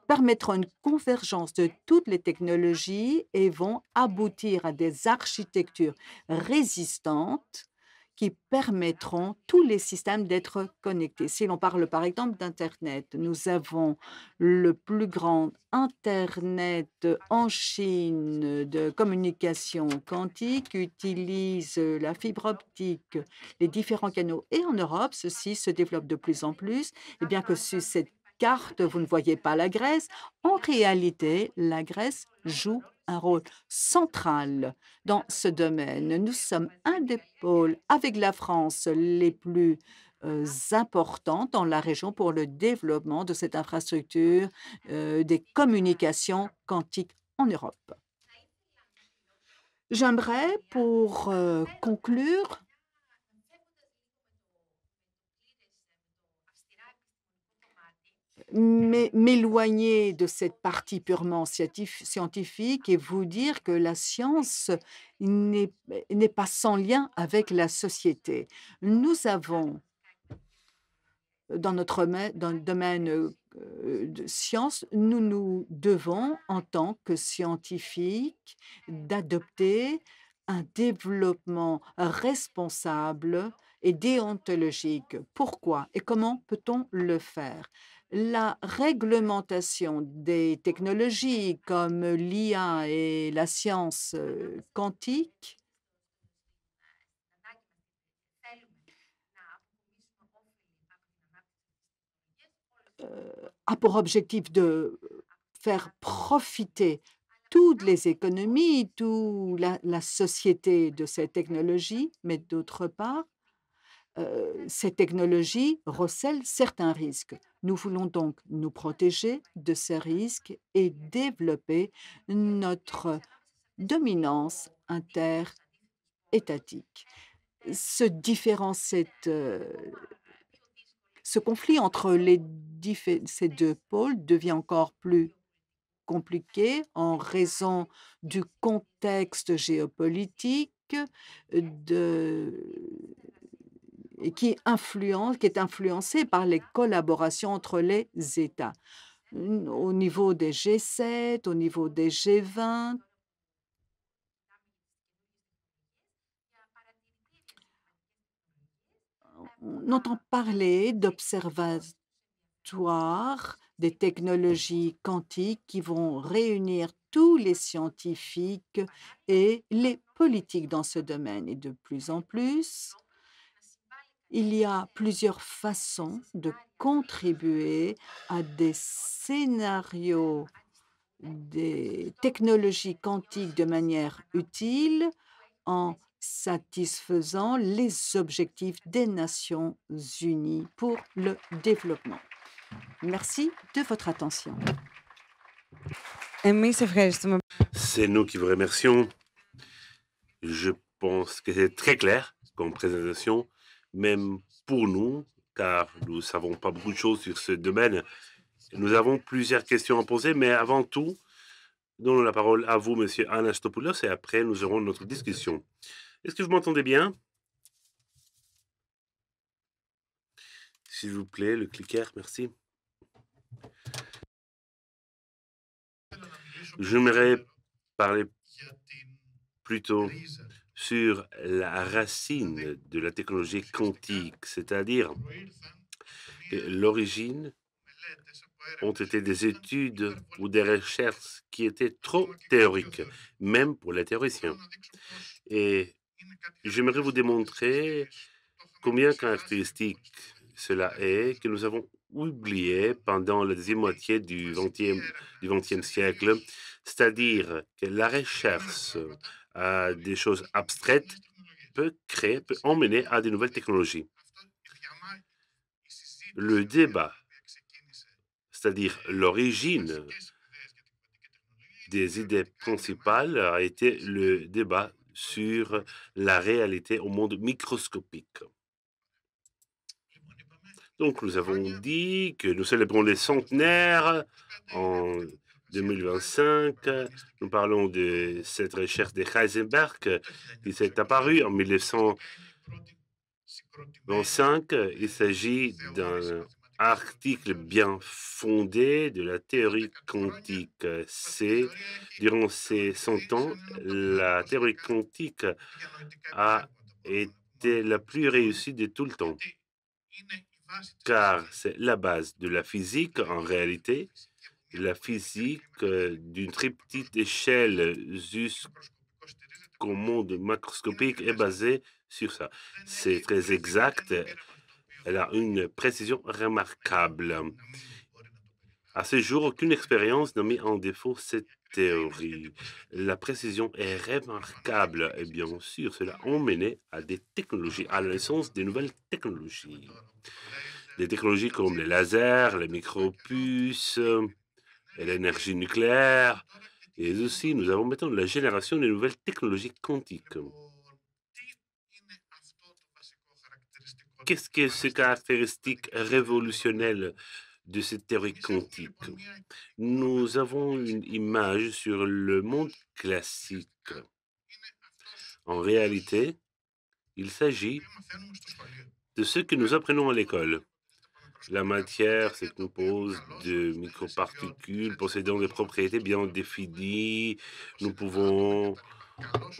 permettront une convergence de toutes les technologies et vont aboutir à des architectures résistantes qui permettront tous les systèmes d'être connectés. Si l'on parle par exemple d'Internet, nous avons le plus grand Internet en Chine de communication quantique qui utilise la fibre optique, les différents canaux. Et en Europe, ceci se développe de plus en plus. Et bien que sur cette carte, vous ne voyez pas la Grèce. En réalité, la Grèce joue un rôle central dans ce domaine. Nous sommes un des pôles, avec la France, les plus importants dans la région pour le développement de cette infrastructure des communications quantiques en Europe. J'aimerais, pour conclure, m'éloigner de cette partie purement scientifique et vous dire que la science n'est pas sans lien avec la société. Nous avons, dans le domaine de science, nous devons, en tant que scientifiques, d'adopter un développement responsable et déontologique. Pourquoi et comment peut-on le faire? La réglementation des technologies comme l'IA et la science quantique a pour objectif de faire profiter toutes les économies, toute la société de ces technologies, mais d'autre part, ces technologies recèlent certains risques. Nous voulons donc nous protéger de ces risques et développer notre dominance interétatique. Ce différent, ce conflit entre ces deux pôles devient encore plus compliqué en raison du contexte géopolitique de, et qui est influencé par les collaborations entre les États. Au niveau des G7, au niveau des G20, on entend parler d'observatoires des technologies quantiques qui vont réunir tous les scientifiques et les politiques dans ce domaine. Et de plus en plus, il y a plusieurs façons de contribuer à des scénarios des technologies quantiques de manière utile en satisfaisant les objectifs des Nations unies pour le développement. Merci de votre attention. C'est nous qui vous remercions. Je pense que c'est très clair comme présentation, même pour nous, car nous ne savons pas beaucoup de choses sur ce domaine. Nous avons plusieurs questions à poser, mais avant tout, donnons la parole à vous, Monsieur Anastopoulos, et après, nous aurons notre discussion. Est-ce que vous m'entendez bien? S'il vous plaît, le clicker, merci. J'aimerais parler plutôt sur la racine de la technologie quantique, c'est-à-dire que l'origine ont été des études ou des recherches qui étaient trop théoriques, même pour les théoriciens. Et j'aimerais vous démontrer combien caractéristique cela est que nous avons oublié pendant la deuxième moitié du XXe siècle, c'est-à-dire que la recherche à des choses abstraites peut emmener à de nouvelles technologies. Le débat, c'est-à-dire l'origine des idées principales, a été le débat sur la réalité au monde microscopique. Donc, nous avons dit que nous célébrons les centenaires en 2025. Nous parlons de cette recherche de Heisenberg qui s'est apparue en 1925. Il s'agit d'un article bien fondé de la théorie quantique. Durant ces 100 ans, la théorie quantique a été la plus réussie de tout le temps, car c'est la base de la physique en réalité. La physique d'une très petite échelle jusqu'au monde macroscopique est basée sur ça. C'est très exact. Elle a une précision remarquable. À ce jour, aucune expérience n'a mis en défaut cette théorie. La précision est remarquable et bien sûr, cela a emmené à des technologies, à la naissance de nouvelles technologies. Des technologies comme les lasers, les micropuces et l'énergie nucléaire. Et aussi, nous avons maintenant la génération de nouvelles technologies quantiques. Qu'est-ce que ces caractéristiques révolutionnelles de cette théorie quantique? Nous avons une image sur le monde classique. En réalité, il s'agit de ce que nous apprenons à l'école. La matière se compose de microparticules possédant des propriétés bien définies. Nous pouvons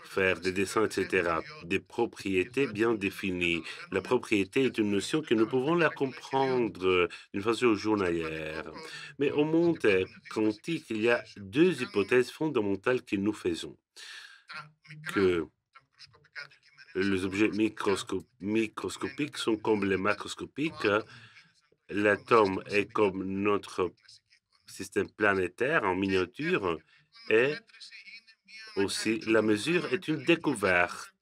faire des dessins, etc. Des propriétés bien définies. La propriété est une notion que nous pouvons la comprendre d'une façon journalière. Mais au monde quantique, il y a deux hypothèses fondamentales que nous faisons. Que les objets microscopiques sont comme les macroscopiques. l'atome est comme notre système planétaire en miniature et aussi la mesure est une découverte.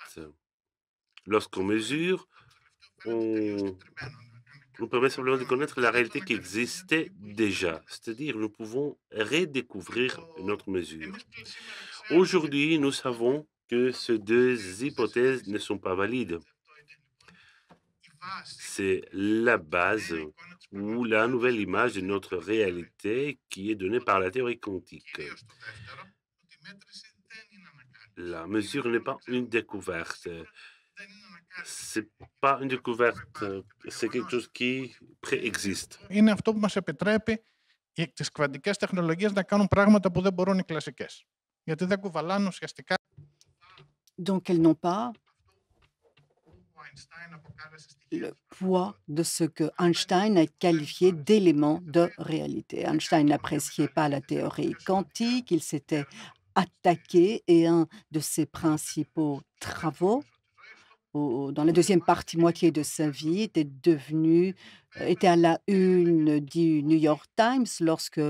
Lorsqu'on mesure, on nous permet simplement de connaître la réalité qui existait déjà, c'est-à-dire nous pouvons redécouvrir notre mesure. Aujourd'hui, nous savons que ces deux hypothèses ne sont pas valides. C'est la base ou la nouvelle image de notre réalité qui est donnée par la théorie quantique. La mesure n'est pas une découverte. C'est pas une découverte, c'est quelque chose qui préexiste. Είναι αυτό που μας επιτρέπει τις κβαντικές τεχνολογίες να κάνουν πράγματα που δεν μπορούν οι κλασικές. Γιατί δεν κουβαλάνε ουσιαστικά. Donc, elles n'ont pas le poids de ce que Einstein a qualifié d'éléments de réalité. Einstein n'appréciait pas la théorie quantique, il s'était attaqué et un de ses principaux travaux dans la deuxième moitié de sa vie était à la une du New York Times lorsque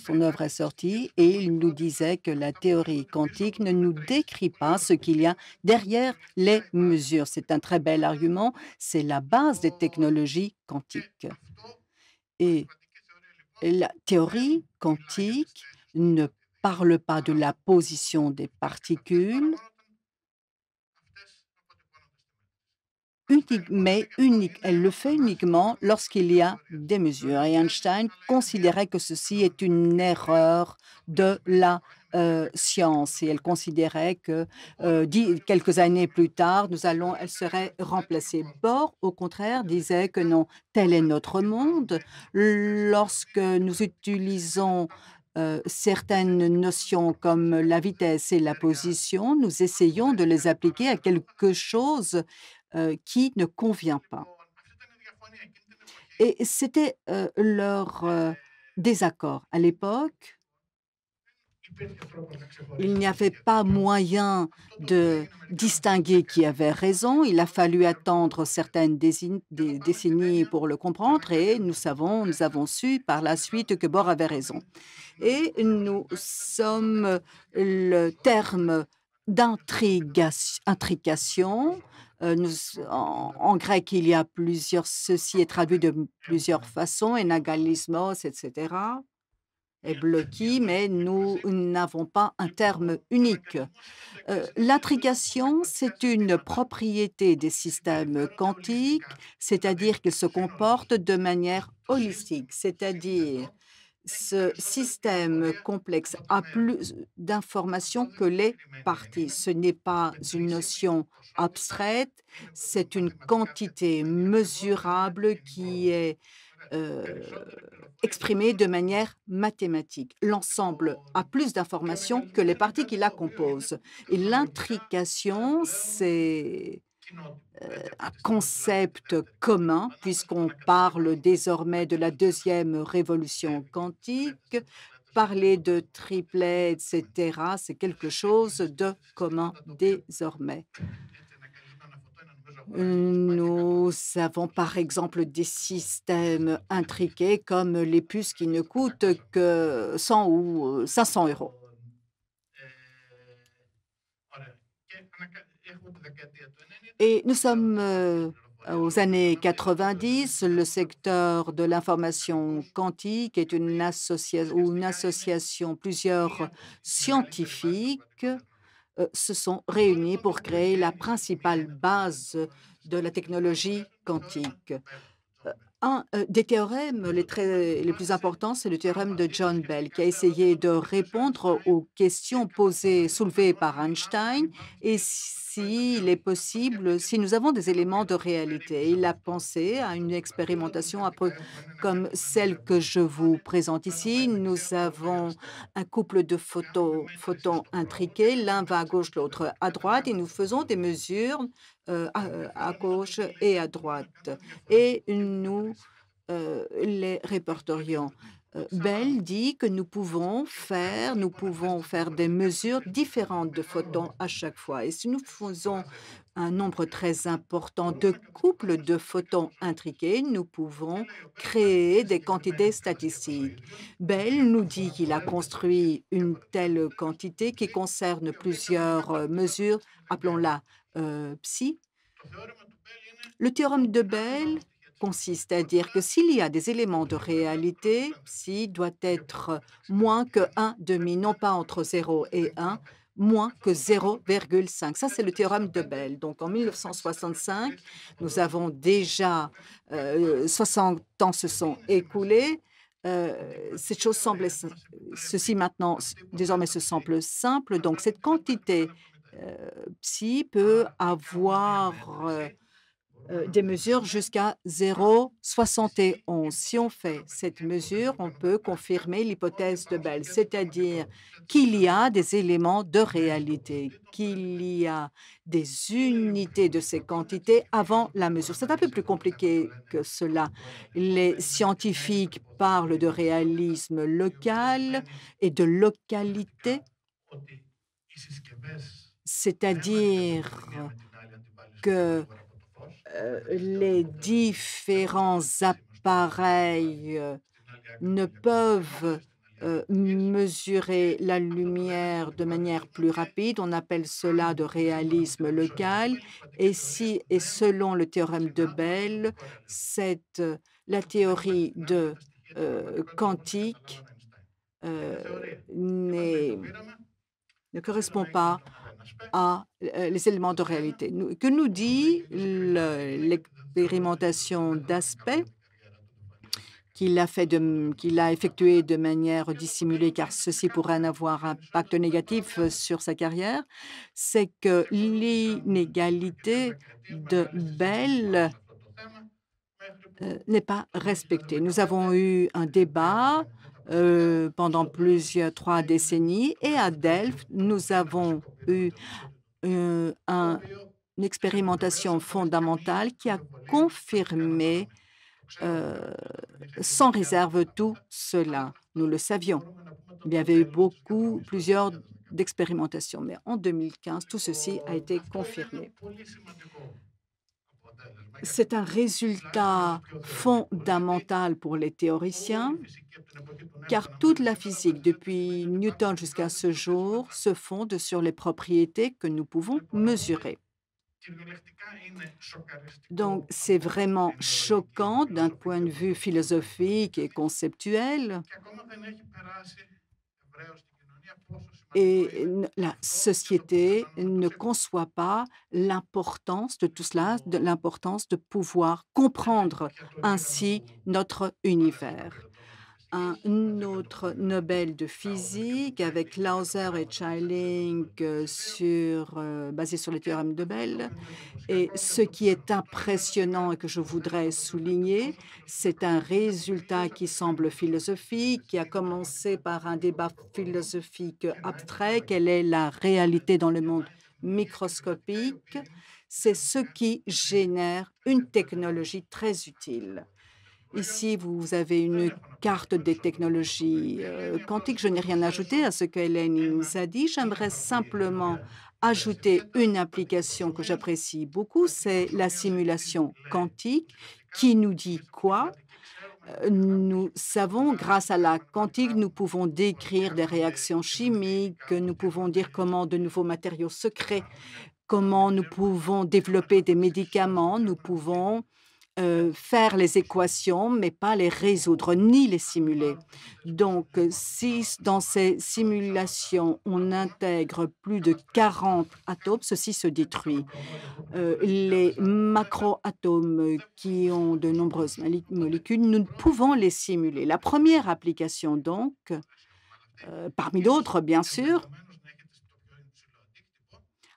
son œuvre est sortie et il nous disait que la théorie quantique ne nous décrit pas ce qu'il y a derrière les mesures. C'est un très bel argument, c'est la base des technologies quantiques. Et la théorie quantique ne parle pas de la position des particules, elle le fait uniquement lorsqu'il y a des mesures. Et Einstein considérait que ceci est une erreur de la science. Et elle considérait que quelques années plus tard, elle serait remplacée. Bohr, au contraire, disait que non, tel est notre monde. Lorsque nous utilisons certaines notions comme la vitesse et la position, nous essayons de les appliquer à quelque chose qui ne convient pas. Et c'était leur désaccord. À l'époque, il n'y avait pas moyen de distinguer qui avait raison. Il a fallu attendre certaines décennies pour le comprendre et nous avons su par la suite que Bohr avait raison. Et nous sommes le terme d'intrication. En grec, il y a ceci est traduit de plusieurs façons, enagalismos, etc., ebloki, mais nous n'avons pas un terme unique. L'intrication, c'est une propriété des systèmes quantiques, c'est-à-dire qu'ils se comportent de manière holistique, c'est-à-dire ce système complexe a plus d'informations que les parties. Ce n'est pas une notion abstraite, c'est une quantité mesurable qui est exprimée de manière mathématique. L'ensemble a plus d'informations que les parties qui la composent. Et l'intrication, c'est un concept commun, puisqu'on parle désormais de la deuxième révolution quantique. Parler de triplets, etc., c'est quelque chose de commun désormais. Nous avons par exemple des systèmes intriqués comme les puces qui ne coûtent que 100 ou 500 euros. Et nous sommes aux années 90. Le secteur de l'information quantique est une association, plusieurs scientifiques se sont réunis pour créer la principale base de la technologie quantique. Un des théorèmes les plus importants, c'est le théorème de John Bell, qui a essayé de répondre aux questions soulevées par Einstein et s'il est possible, si nous avons des éléments de réalité. Il a pensé à une expérimentation comme celle que je vous présente ici. Nous avons un couple de photons intriqués, l'un va à gauche, l'autre à droite, et nous faisons des mesures à gauche et à droite. Et nous les répertorions. Bell dit que nous pouvons faire des mesures différentes de photons à chaque fois. Et si nous faisons un nombre très important de couples de photons intriqués, nous pouvons créer des quantités statistiques. Bell nous dit qu'il a construit une telle quantité qui concerne plusieurs mesures, appelons-la psi. Le théorème de Bell consiste à dire que s'il y a des éléments de réalité, psi doit être moins que 1/2, non pas entre 0 et 1, moins que 0,5. Ça, c'est le théorème de Bell. Donc, en 1965, nous avons déjà 60 ans se sont écoulés. Cette chose semblait, ceci maintenant, désormais, se semble simple. Donc, cette quantité psi peut avoir des mesures jusqu'à 0,71. Si on fait cette mesure, on peut confirmer l'hypothèse de Bell, c'est-à-dire qu'il y a des éléments de réalité, qu'il y a des unités de ces quantités avant la mesure. C'est un peu plus compliqué que cela. Les scientifiques parlent de réalisme local et de localité, c'est-à-dire que les différents appareils ne peuvent mesurer la lumière de manière plus rapide. On appelle cela de réalisme local. Et selon le théorème de Bell, la théorie de quantique ne correspond pas à les éléments de réalité. Que nous dit l'expérimentation d'aspect qu'il a effectuée de manière dissimulée, car ceci pourrait en avoir un impact négatif sur sa carrière, c'est que l'inégalité de Bell n'est pas respectée. Nous avons eu un débat pendant 3 décennies et à Delft, nous avons eu une expérimentation fondamentale qui a confirmé sans réserve tout cela. Nous le savions. Il y avait eu plusieurs d'expérimentations, mais en 2015, tout ceci a été confirmé. C'est un résultat fondamental pour les théoriciens, car toute la physique, depuis Newton jusqu'à ce jour, se fonde sur les propriétés que nous pouvons mesurer. Donc, c'est vraiment choquant d'un point de vue philosophique et conceptuel. Et la société ne conçoit pas l'importance de tout cela, l'importance de pouvoir comprendre ainsi notre univers. Un autre Nobel de physique avec Clauser et Chilling basé sur le théorème de Bell. Et ce qui est impressionnant et que je voudrais souligner, c'est un résultat qui semble philosophique, qui a commencé par un débat philosophique abstrait. Quelle est la réalité dans le monde microscopique? C'est ce qui génère une technologie très utile. Ici, vous avez une carte des technologies quantiques. Je n'ai rien ajouté à ce qu'Hélène nous a dit. J'aimerais simplement ajouter une application que j'apprécie beaucoup, c'est la simulation quantique. Qui nous dit quoi? Nous savons, grâce à la quantique, nous pouvons décrire des réactions chimiques, nous pouvons dire comment de nouveaux matériaux se créent, comment nous pouvons développer des médicaments, nous pouvons faire les équations, mais pas les résoudre, ni les simuler. Donc, si dans ces simulations, on intègre plus de 40 atomes, ceci se détruit. Les macroatomes qui ont de nombreuses molécules, nous ne pouvons les simuler. La première application, donc, parmi d'autres, bien sûr,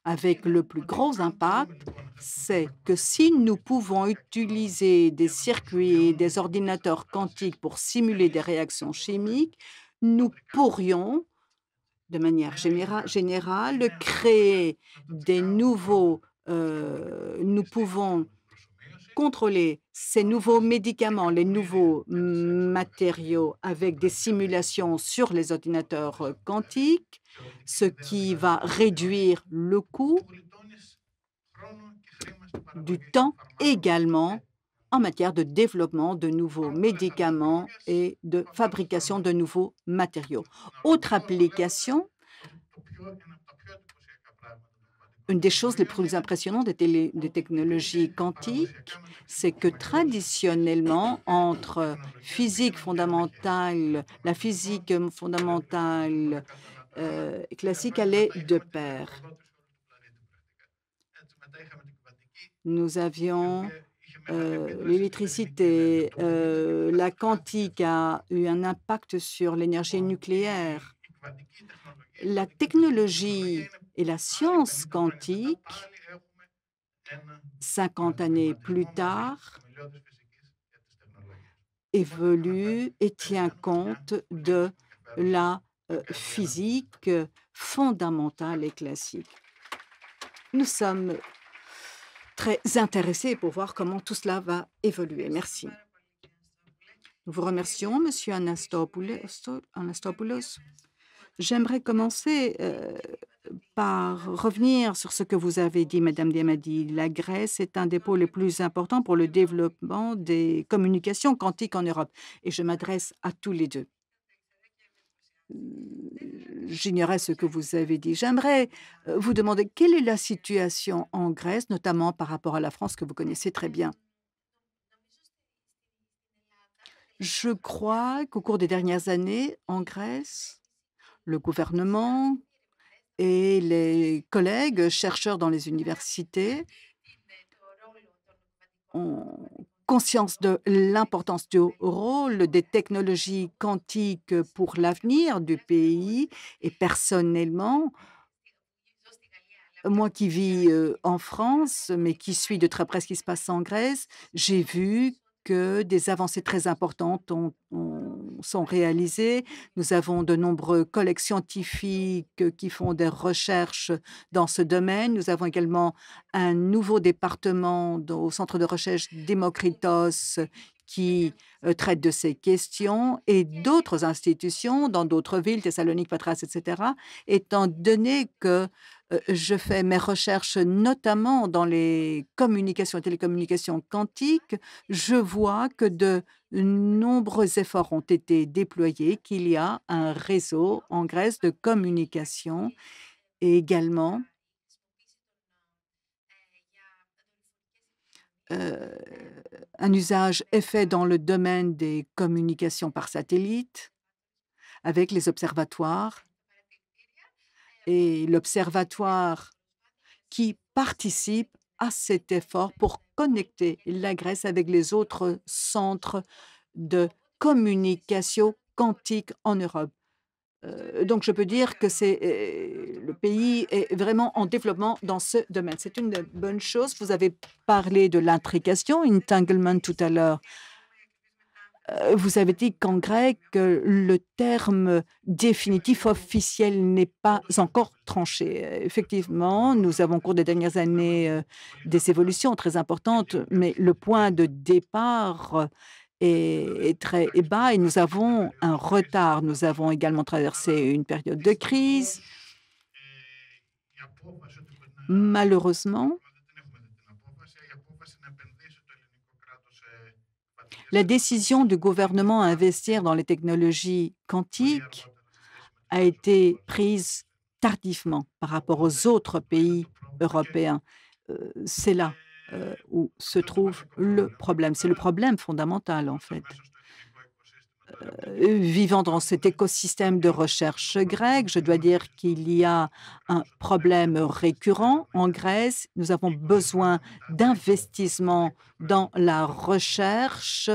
avec le plus gros impact, c'est que si nous pouvons utiliser des circuits et des ordinateurs quantiques pour simuler des réactions chimiques, nous pourrions, de manière générale, créer des nouveaux... nous pouvons contrôler ces nouveaux médicaments, les nouveaux matériaux avec des simulations sur les ordinateurs quantiques, ce qui va réduire le coût du temps également en matière de développement de nouveaux médicaments et de fabrication de nouveaux matériaux. Autre application, une des choses les plus impressionnantes des technologies quantiques, c'est que traditionnellement, entre physique fondamentale, la physique fondamentale classique allait de pair. Nous avions l'électricité, la quantique a eu un impact sur l'énergie nucléaire. La technologie et la science quantique, 50 années plus tard, évolue et tient compte de la physique fondamentale et classique. Nous sommes très intéressés pour voir comment tout cela va évoluer. Merci. Nous vous remercions, Monsieur Anastopoulos. J'aimerais commencer par revenir sur ce que vous avez dit, Madame Diamadi. La Grèce est un des pôles les plus importants pour le développement des communications quantiques en Europe. Et je m'adresse à tous les deux. J'ignorais ce que vous avez dit. J'aimerais vous demander quelle est la situation en Grèce, notamment par rapport à la France que vous connaissez très bien. Je crois qu'au cours des dernières années, en Grèce, le gouvernement et les collègues chercheurs dans les universités ont conscience de l'importance du rôle des technologies quantiques pour l'avenir du pays. Et personnellement, moi qui vis en France, mais qui suis de très près ce qui se passe en Grèce, j'ai vu que des avancées très importantes sont réalisées. Nous avons de nombreux collègues scientifiques qui font des recherches dans ce domaine. Nous avons également un nouveau département au centre de recherche Démocritos qui traite de ces questions et d'autres institutions dans d'autres villes, Thessalonique, Patras, etc. Étant donné que je fais mes recherches notamment dans les communications et télécommunications quantiques, je vois que de nombreux efforts ont été déployés, qu'il y a un réseau en Grèce de communication et également un usage est fait dans le domaine des communications par satellite avec les observatoires et l'observatoire qui participe à cet effort pour connecter la Grèce avec les autres centres de communication quantique en Europe. Donc, je peux dire que le pays est vraiment en développement dans ce domaine. C'est une bonne chose. Vous avez parlé de l'intrication, entanglement tout à l'heure. Vous avez dit qu'en grec, le terme définitif officiel n'est pas encore tranché. Effectivement, nous avons au cours des dernières années des évolutions très importantes, mais le point de départ est très bas et nous avons un retard. Nous avons également traversé une période de crise. Malheureusement, la décision du gouvernement à investir dans les technologies quantiques a été prise tardivement par rapport aux autres pays européens. C'est là où se trouve le problème. C'est le problème fondamental, en fait. Vivant dans cet écosystème de recherche grec, je dois dire qu'il y a un problème récurrent en Grèce. Nous avons besoin d'investissements dans la recherche,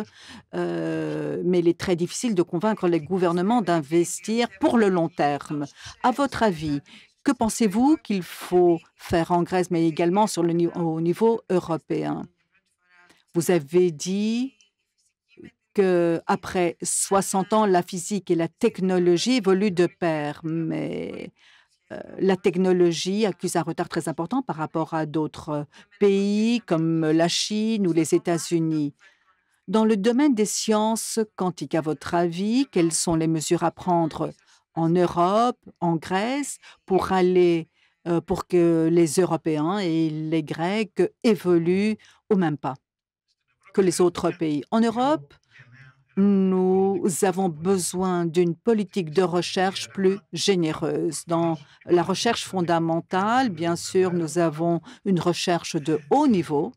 mais il est très difficile de convaincre les gouvernements d'investir pour le long terme. À votre avis, que pensez-vous qu'il faut faire en Grèce, mais également au niveau européen? Vous avez dit qu'après 60 ans, la physique et la technologie évoluent de pair. Mais la technologie accuse un retard très important par rapport à d'autres pays comme la Chine ou les États-Unis. Dans le domaine des sciences quantiques, à votre avis, quelles sont les mesures à prendre en Europe, en Grèce, pour que les Européens et les Grecs évoluent au même pas que les autres pays? En Europe, nous avons besoin d'une politique de recherche plus généreuse. Dans la recherche fondamentale, bien sûr, nous avons une recherche de haut niveau,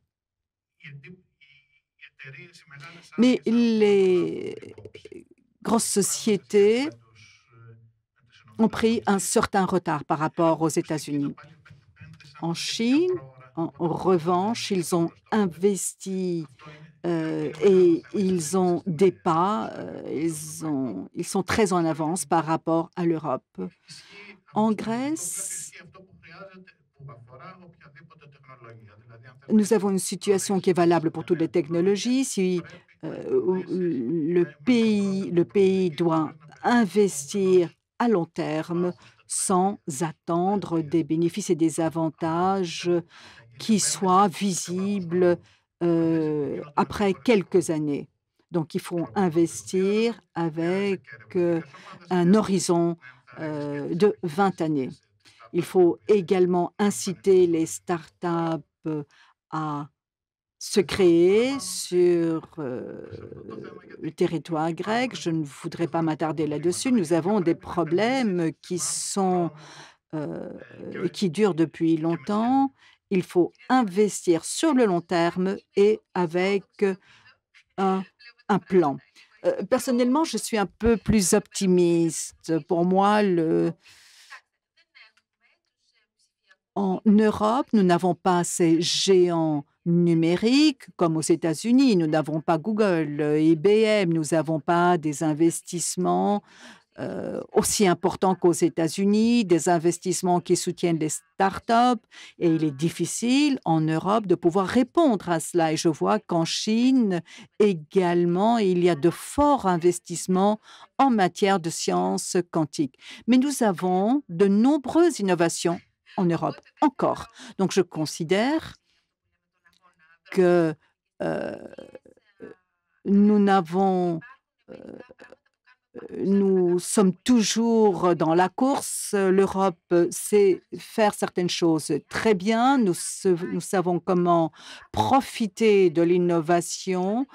mais les grosses sociétés ont pris un certain retard par rapport aux États-Unis. En Chine, en revanche, ils ont investi et ils ont des pas, ils sont très en avance par rapport à l'Europe. En Grèce, nous avons une situation qui est valable pour toutes les technologies. Si le pays doit investir à long terme sans attendre des bénéfices et des avantages qui soient visibles après quelques années. Donc, il faut investir avec un horizon de 20 années. Il faut également inciter les startups à se créer sur le territoire grec. Je ne voudrais pas m'attarder là-dessus. Nous avons des problèmes qui durent depuis longtemps. Il faut investir sur le long terme et avec un plan. Personnellement, je suis un peu plus optimiste. Pour moi, en Europe, nous n'avons pas ces géants numériques comme aux États-Unis. Nous n'avons pas Google, IBM. Nous n'avons pas des investissements aussi importants qu'aux États-Unis, des investissements qui soutiennent les startups. Et il est difficile en Europe de pouvoir répondre à cela. Et je vois qu'en Chine également, il y a de forts investissements en matière de sciences quantiques. Mais nous avons de nombreuses innovations en Europe encore. Donc, je considère que nous sommes toujours dans la course. L'Europe sait faire certaines choses très bien. Nous savons comment profiter de l'innovation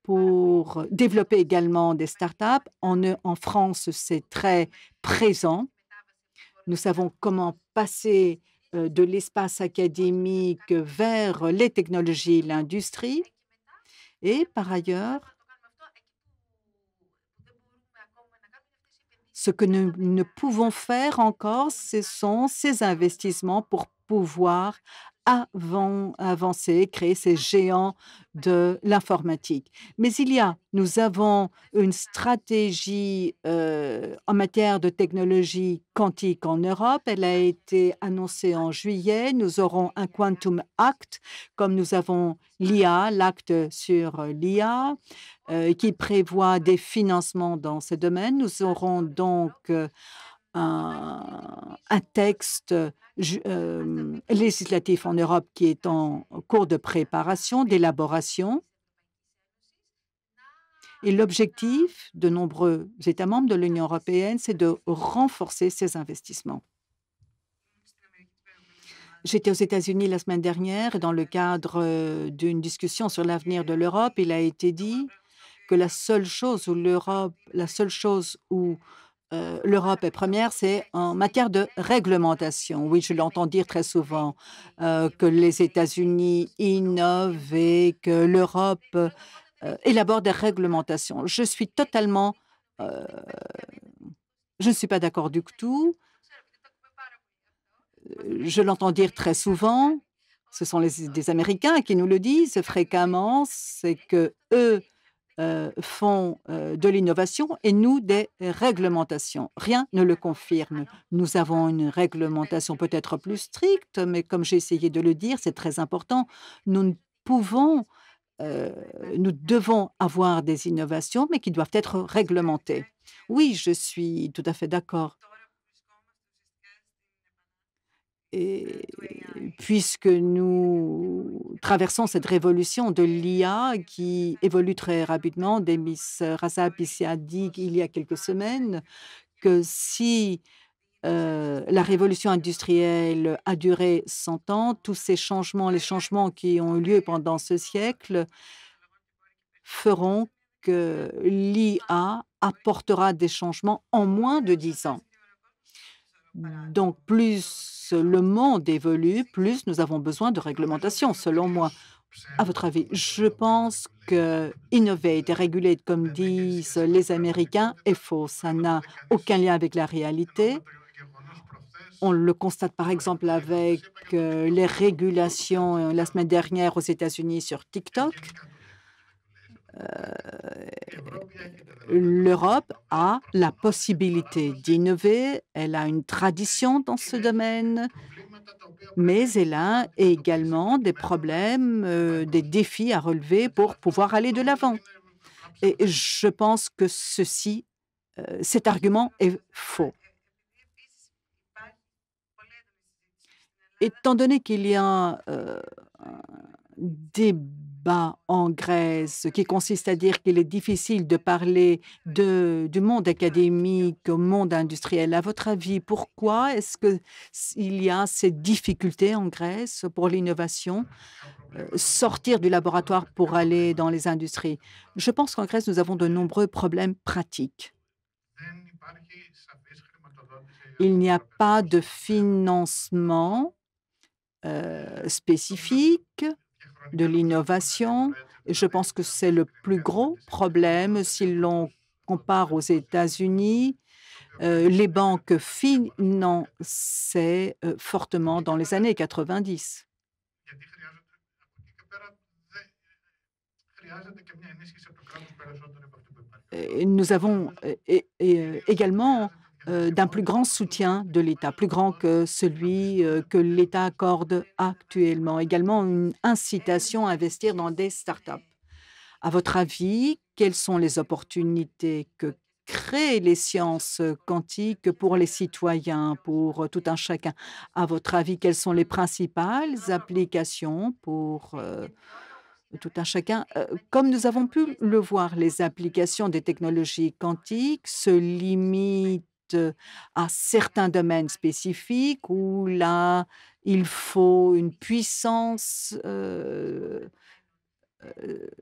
pour développer également des startups. En France, c'est très présent. Nous savons comment passer de l'espace académique vers les technologies et l'industrie. Et par ailleurs, ce que nous ne pouvons faire encore, ce sont ces investissements pour pouvoir avancer, créer ces géants de l'informatique. Mais nous avons une stratégie en matière de technologie quantique en Europe. Elle a été annoncée en juillet. Nous aurons un Quantum Act, comme nous avons l'acte sur l'IA, qui prévoit des financements dans ce domaine. Nous aurons donc un texte législatif en Europe qui est en cours de préparation, d'élaboration. Et l'objectif de nombreux États membres de l'Union européenne, c'est de renforcer ces investissements. J'étais aux États-Unis la semaine dernière et dans le cadre d'une discussion sur l'avenir de l'Europe, il a été dit que la seule chose où l'Europe est première, c'est en matière de réglementation. Oui, je l'entends dire très souvent que les États-Unis innovent et que l'Europe élabore des réglementations. Je suis je ne suis pas d'accord du tout. Je l'entends dire très souvent. Ce sont des Américains qui nous le disent fréquemment. C'est que eux font de l'innovation et nous des réglementations. Rien ne le confirme. Nous avons une réglementation peut-être plus stricte, mais comme j'ai essayé de le dire, c'est très important. Nous devons avoir des innovations, mais qui doivent être réglementées. Oui, je suis tout à fait d'accord. Et puisque nous traversons cette révolution de l'IA qui évolue très rapidement, Demis Rassapis a dit il y a quelques semaines que si la révolution industrielle a duré 100 ans, tous ces changements, les changements qui ont eu lieu pendant ce siècle, feront que l'IA apportera des changements en moins de 10 ans. Donc, plus le monde évolue, plus nous avons besoin de réglementation, selon moi. À votre avis, je pense que innovate et regulate, comme disent les Américains, est faux. Ça n'a aucun lien avec la réalité. On le constate par exemple avec les régulations la semaine dernière aux États-Unis sur TikTok. L'Europe a la possibilité d'innover, elle a une tradition dans ce domaine, mais elle a également des problèmes, des défis à relever pour pouvoir aller de l'avant. Et je pense que cet argument est faux. Étant donné qu'il y a un débat en Grèce qui consiste à dire qu'il est difficile de parler du monde académique au monde industriel, à votre avis, pourquoi est-ce qu'il y a cette difficulté en Grèce pour l'innovation, sortir du laboratoire pour aller dans les industries? Je pense qu'en Grèce, nous avons de nombreux problèmes pratiques. Il n'y a pas de financement spécifique de l'innovation. Je pense que c'est le plus gros problème si l'on compare aux États-Unis. Les banques finançaient fortement dans les années 90. Nous avons également d'un plus grand soutien de l'État, plus grand que celui que l'État accorde actuellement. Également, une incitation à investir dans des startups. À votre avis, quelles sont les opportunités que créent les sciences quantiques pour les citoyens, pour tout un chacun? À votre avis, quelles sont les principales applications pour tout un chacun? Comme nous avons pu le voir, les applications des technologies quantiques se limitent à certains domaines spécifiques où là, il faut une puissance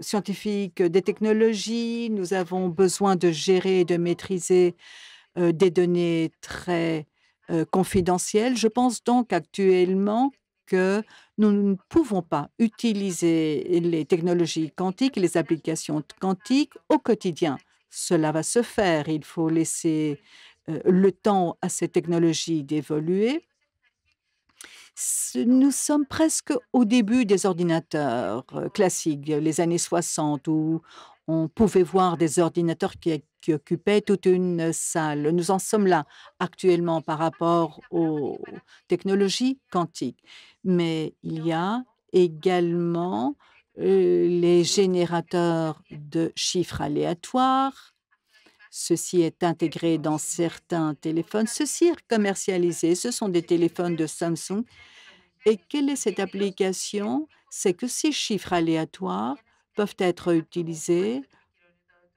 scientifique des technologies. Nous avons besoin de gérer et de maîtriser des données très confidentielles. Je pense donc actuellement que nous ne pouvons pas utiliser les technologies quantiques et les applications quantiques au quotidien. Cela va se faire. Il faut laisser le temps à ces technologies d'évoluer. Nous sommes presque au début des ordinateurs classiques, les années 60, où on pouvait voir des ordinateurs qui occupaient toute une salle. Nous en sommes là actuellement par rapport aux technologies quantiques. Mais il y a également les générateurs de chiffres aléatoires. Ceci est intégré dans certains téléphones. Ceci est commercialisé. Ce sont des téléphones de Samsung. Et quelle est cette application? C'est que ces chiffres aléatoires peuvent être utilisés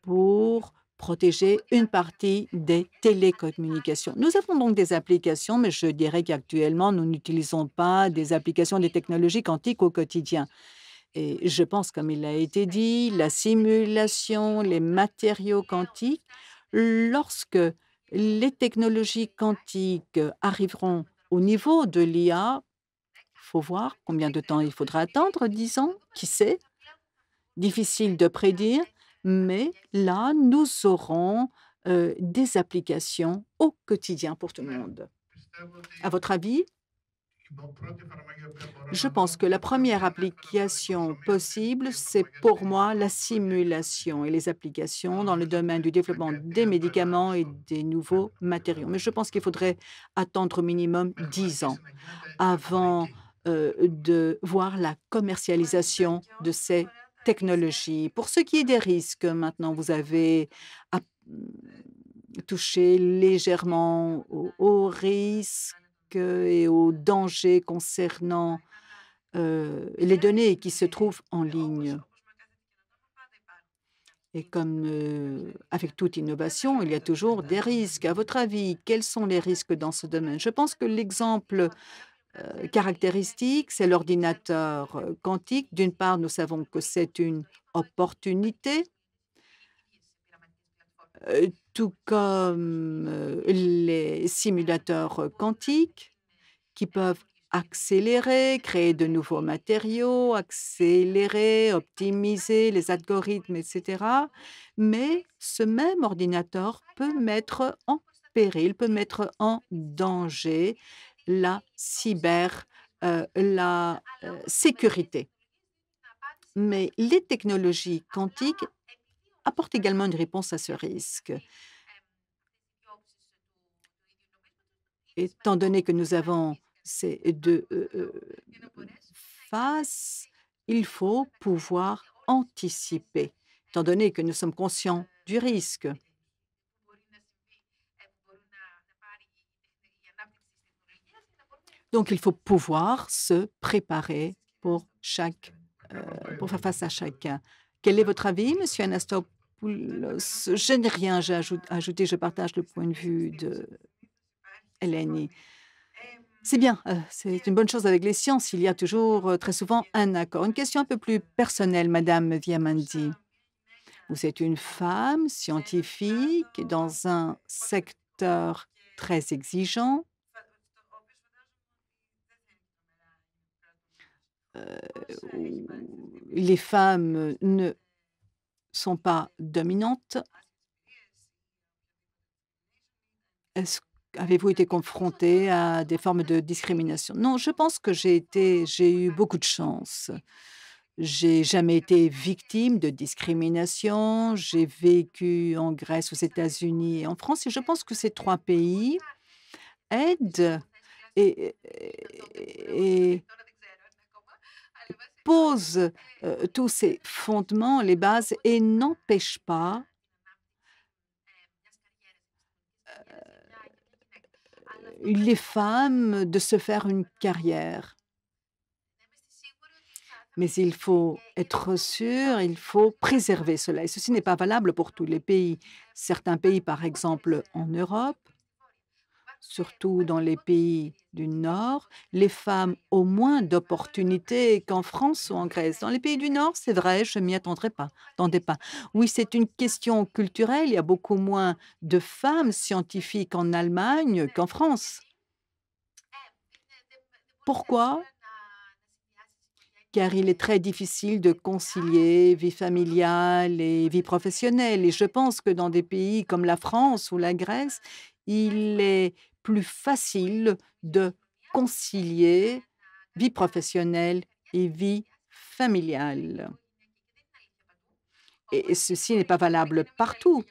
pour protéger une partie des télécommunications. Nous avons donc des applications, mais je dirais qu'actuellement, nous n'utilisons pas des applications des technologies quantiques au quotidien. Et je pense, comme il a été dit, la simulation, les matériaux quantiques, lorsque les technologies quantiques arriveront au niveau de l'IA, il faut voir combien de temps il faudra attendre, 10 ans, qui sait? Difficile de prédire, mais là, nous aurons des applications au quotidien pour tout le monde. À votre avis? Je pense que la première application possible, c'est pour moi la simulation et les applications dans le domaine du développement des médicaments et des nouveaux matériaux. Mais je pense qu'il faudrait attendre au minimum 10 ans avant de voir la commercialisation de ces technologies. Pour ce qui est des risques, maintenant, vous avez touché légèrement aux risques et aux dangers concernant les données qui se trouvent en ligne. Et comme avec toute innovation, il y a toujours des risques. À votre avis, quels sont les risques dans ce domaine? Je pense que l'exemple caractéristique, c'est l'ordinateur quantique. D'une part, nous savons que c'est une opportunité, tout comme les simulateurs quantiques qui peuvent accélérer, créer de nouveaux matériaux, accélérer, optimiser les algorithmes, etc. Mais ce même ordinateur peut mettre en péril, peut mettre en danger la sécurité. Mais les technologies quantiques apportent également une réponse à ce risque. Étant donné que nous avons ces deux faces, il faut pouvoir anticiper, étant donné que nous sommes conscients du risque. Donc, il faut pouvoir se préparer pour pour faire face à chacun. Quel est votre avis, Monsieur Anastopoulos? Je n'ai rien à ajouter, je partage le point de vue de Eleni. C'est bien, c'est une bonne chose avec les sciences. Il y a toujours très souvent un accord. Une question un peu plus personnelle, Madame Diamandi. Vous êtes une femme scientifique dans un secteur très exigeant. Où les femmes ne sont pas dominantes. Avez-vous été confrontée à des formes de discrimination? Non, je pense que j'ai eu beaucoup de chance. J'ai jamais été victime de discrimination. J'ai vécu en Grèce, aux États-Unis et en France, et je pense que ces 3 pays aident et et posent, tous ces fondements, les bases, et n'empêchent pas les femmes de se faire une carrière. Mais il faut être sûr, il faut préserver cela. Et ceci n'est pas valable pour tous les pays. Certains pays, par exemple en Europe, surtout dans les pays du Nord, les femmes ont moins d'opportunités qu'en France ou en Grèce. Dans les pays du Nord, c'est vrai, je m'y attendais pas. Attendais pas. Oui, c'est une question culturelle. Il y a beaucoup moins de femmes scientifiques en Allemagne qu'en France. Pourquoi? Car il est très difficile de concilier vie familiale et vie professionnelle. Et je pense que dans des pays comme la France ou la Grèce, il est plus facile de concilier vie professionnelle et vie familiale. Et ceci n'est pas valable partout.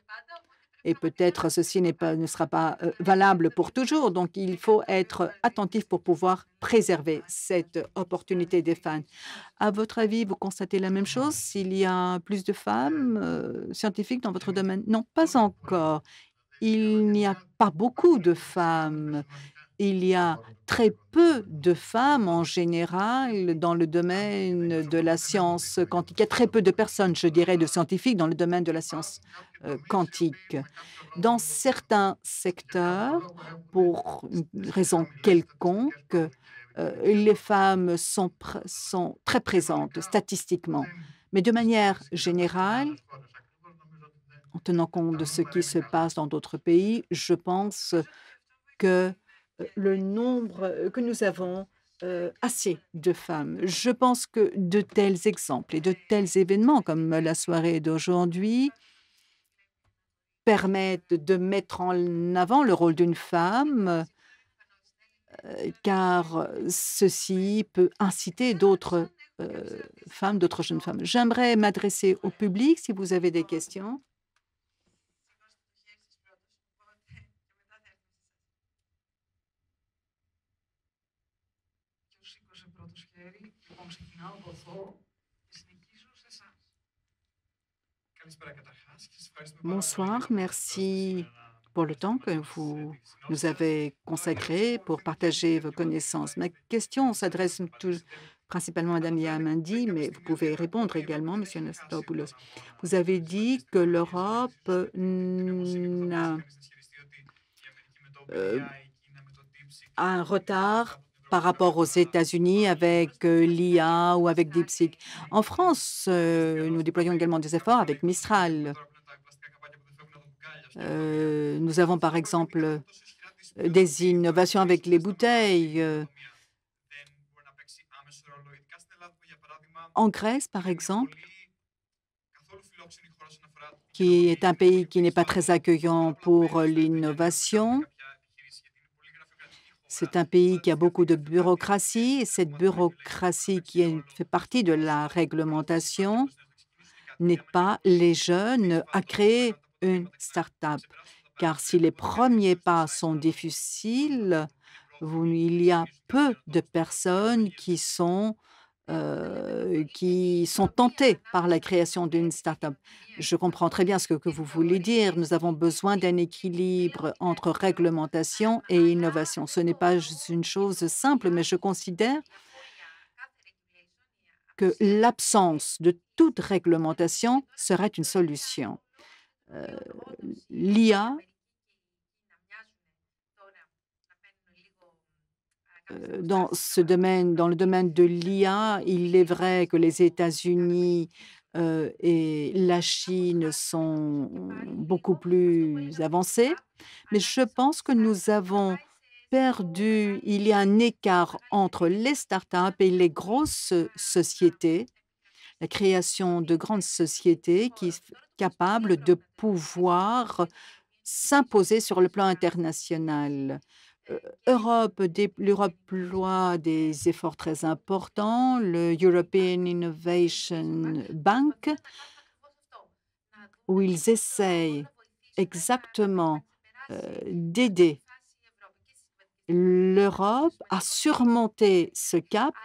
Et peut-être ceci ne sera pas valable pour toujours. Donc, il faut être attentif pour pouvoir préserver cette opportunité des femmes. À votre avis, vous constatez la même chose s'il y a plus de femmes scientifiques dans votre domaine? Non, pas encore. Il n'y a pas beaucoup de femmes. Il y a très peu de femmes en général dans le domaine de la science quantique. Il y a très peu de personnes, je dirais, de scientifiques dans le domaine de la science quantique. Dans certains secteurs, pour une raison quelconque, les femmes sont très présentes statistiquement. Mais de manière générale, en tenant compte de ce qui se passe dans d'autres pays, je pense que le nombre que nous avons assez de femmes. Je pense que de tels exemples et de tels événements comme la soirée d'aujourd'hui permettent de mettre en avant le rôle d'une femme, car ceci peut inciter d'autres femmes, d'autres jeunes femmes. J'aimerais m'adresser au public si vous avez des questions. Bonsoir, merci pour le temps que vous nous avez consacré pour partager vos connaissances. Ma question s'adresse principalement à Mme Yamandi, mais vous pouvez répondre également, Monsieur Anastopoulos. Vous avez dit que l'Europe n'a euh, a un retard par rapport aux États-Unis avec l'IA ou avec DeepSeek. En France, nous déployons également des efforts avec Mistral. Nous avons par exemple des innovations avec les bouteilles. En Grèce, par exemple, qui est un pays qui n'est pas très accueillant pour l'innovation. C'est un pays qui a beaucoup de bureaucratie et cette bureaucratie fait partie de la réglementation n'aide pas les jeunes à créer une start-up. Car si les premiers pas sont difficiles, il y a peu de personnes qui sont tentées par la création d'une start-up. Je comprends très bien ce que vous voulez dire. Nous avons besoin d'un équilibre entre réglementation et innovation. Ce n'est pas juste une chose simple, mais je considère que l'absence de toute réglementation serait une solution. L'IA, dans le domaine de l'IA, il est vrai que les États-Unis et la Chine sont beaucoup plus avancés, mais je pense que nous avons perdu, il y a un écart entre les startups et les grosses sociétés, la création de grandes sociétés capables de pouvoir s'imposer sur le plan international. L'Europe déploie des efforts très importants. Le European Innovation Bank, où ils essayent exactement d'aider l'Europe à surmonter ce cap,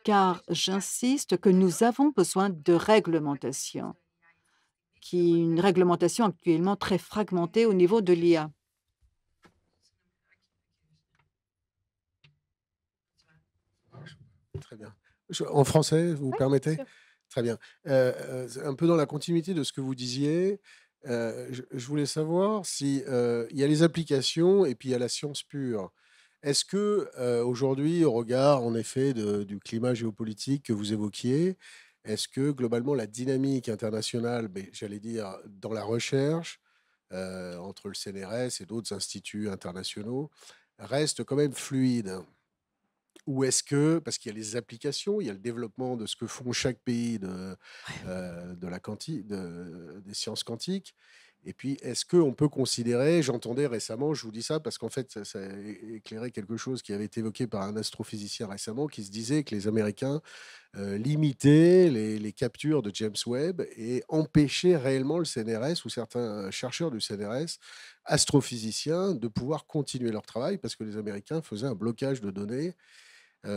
car j'insiste que nous avons besoin de réglementation, une réglementation actuellement très fragmentée au niveau de l'IA. Très bien. En français, vous Oui, permettez? sûr. Très bien. Un peu dans la continuité de ce que vous disiez, je voulais savoir si il y a les applications et puis il y a la science pure. Est-ce que aujourd'hui, au regard en effet du climat géopolitique que vous évoquiez, est-ce que globalement la dynamique internationale, ben, j'allais dire dans la recherche entre le CNRS et d'autres instituts internationaux, reste quand même fluide? Ou est-ce que, parce qu'il y a les applications, il y a le développement de ce que font chaque pays des sciences quantiques, et puis est-ce qu'on peut considérer, j'entendais récemment, je vous dis ça parce qu'en fait ça éclairait quelque chose qui avait été évoqué par un astrophysicien récemment, qui se disait que les Américains limitaient les captures de James Webb et empêchaient réellement le CNRS ou certains chercheurs du CNRS, astrophysiciens, de pouvoir continuer leur travail parce que les Américains faisaient un blocage de données.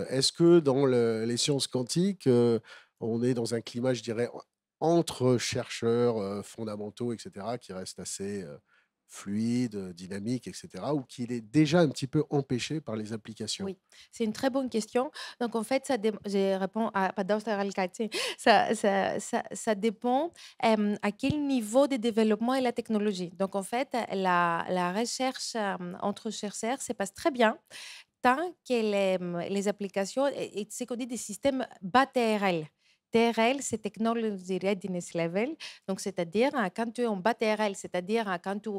Est-ce que dans les sciences quantiques, on est dans un climat, je dirais, entre chercheurs fondamentaux, etc., qui reste assez fluide, dynamique, etc., ou qu'il est déjà un petit peu empêché par les applications? Oui, c'est une très bonne question. Donc, en fait, je réponds à Padao Saralkati. Ça dépend à quel niveau de développement est la technologie. Donc, en fait, la recherche entre chercheurs se passe très bien tant que les applications, et c'est qu'on dit des systèmes bas TRL. TRL, c'est Technology Readiness Level. Donc, c'est-à-dire, quand tu es en bas TRL, c'est-à-dire quand tu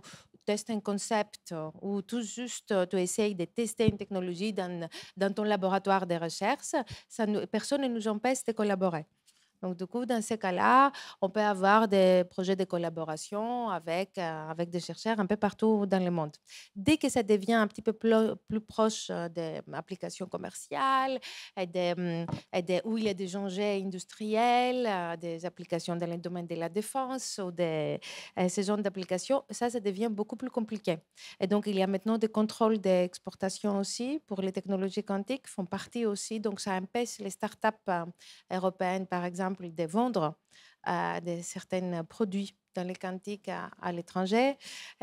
testes un concept ou tout juste tu essayes de tester une technologie dans ton laboratoire de recherche, personne ne nous empêche de collaborer. Donc, du coup, dans ces cas-là, on peut avoir des projets de collaboration avec des chercheurs un peu partout dans le monde. Dès que ça devient un petit peu plus proche des applications commerciales où il y a des enjeux industriels, des applications dans le domaine de la défense ou ce genre d'applications, ça devient beaucoup plus compliqué. Et donc, il y a maintenant des contrôles d'exportation aussi pour les technologies quantiques, font partie aussi. Donc, ça empêche les startups européennes, par exemple, de vendre de certains produits dans les quantiques à l'étranger.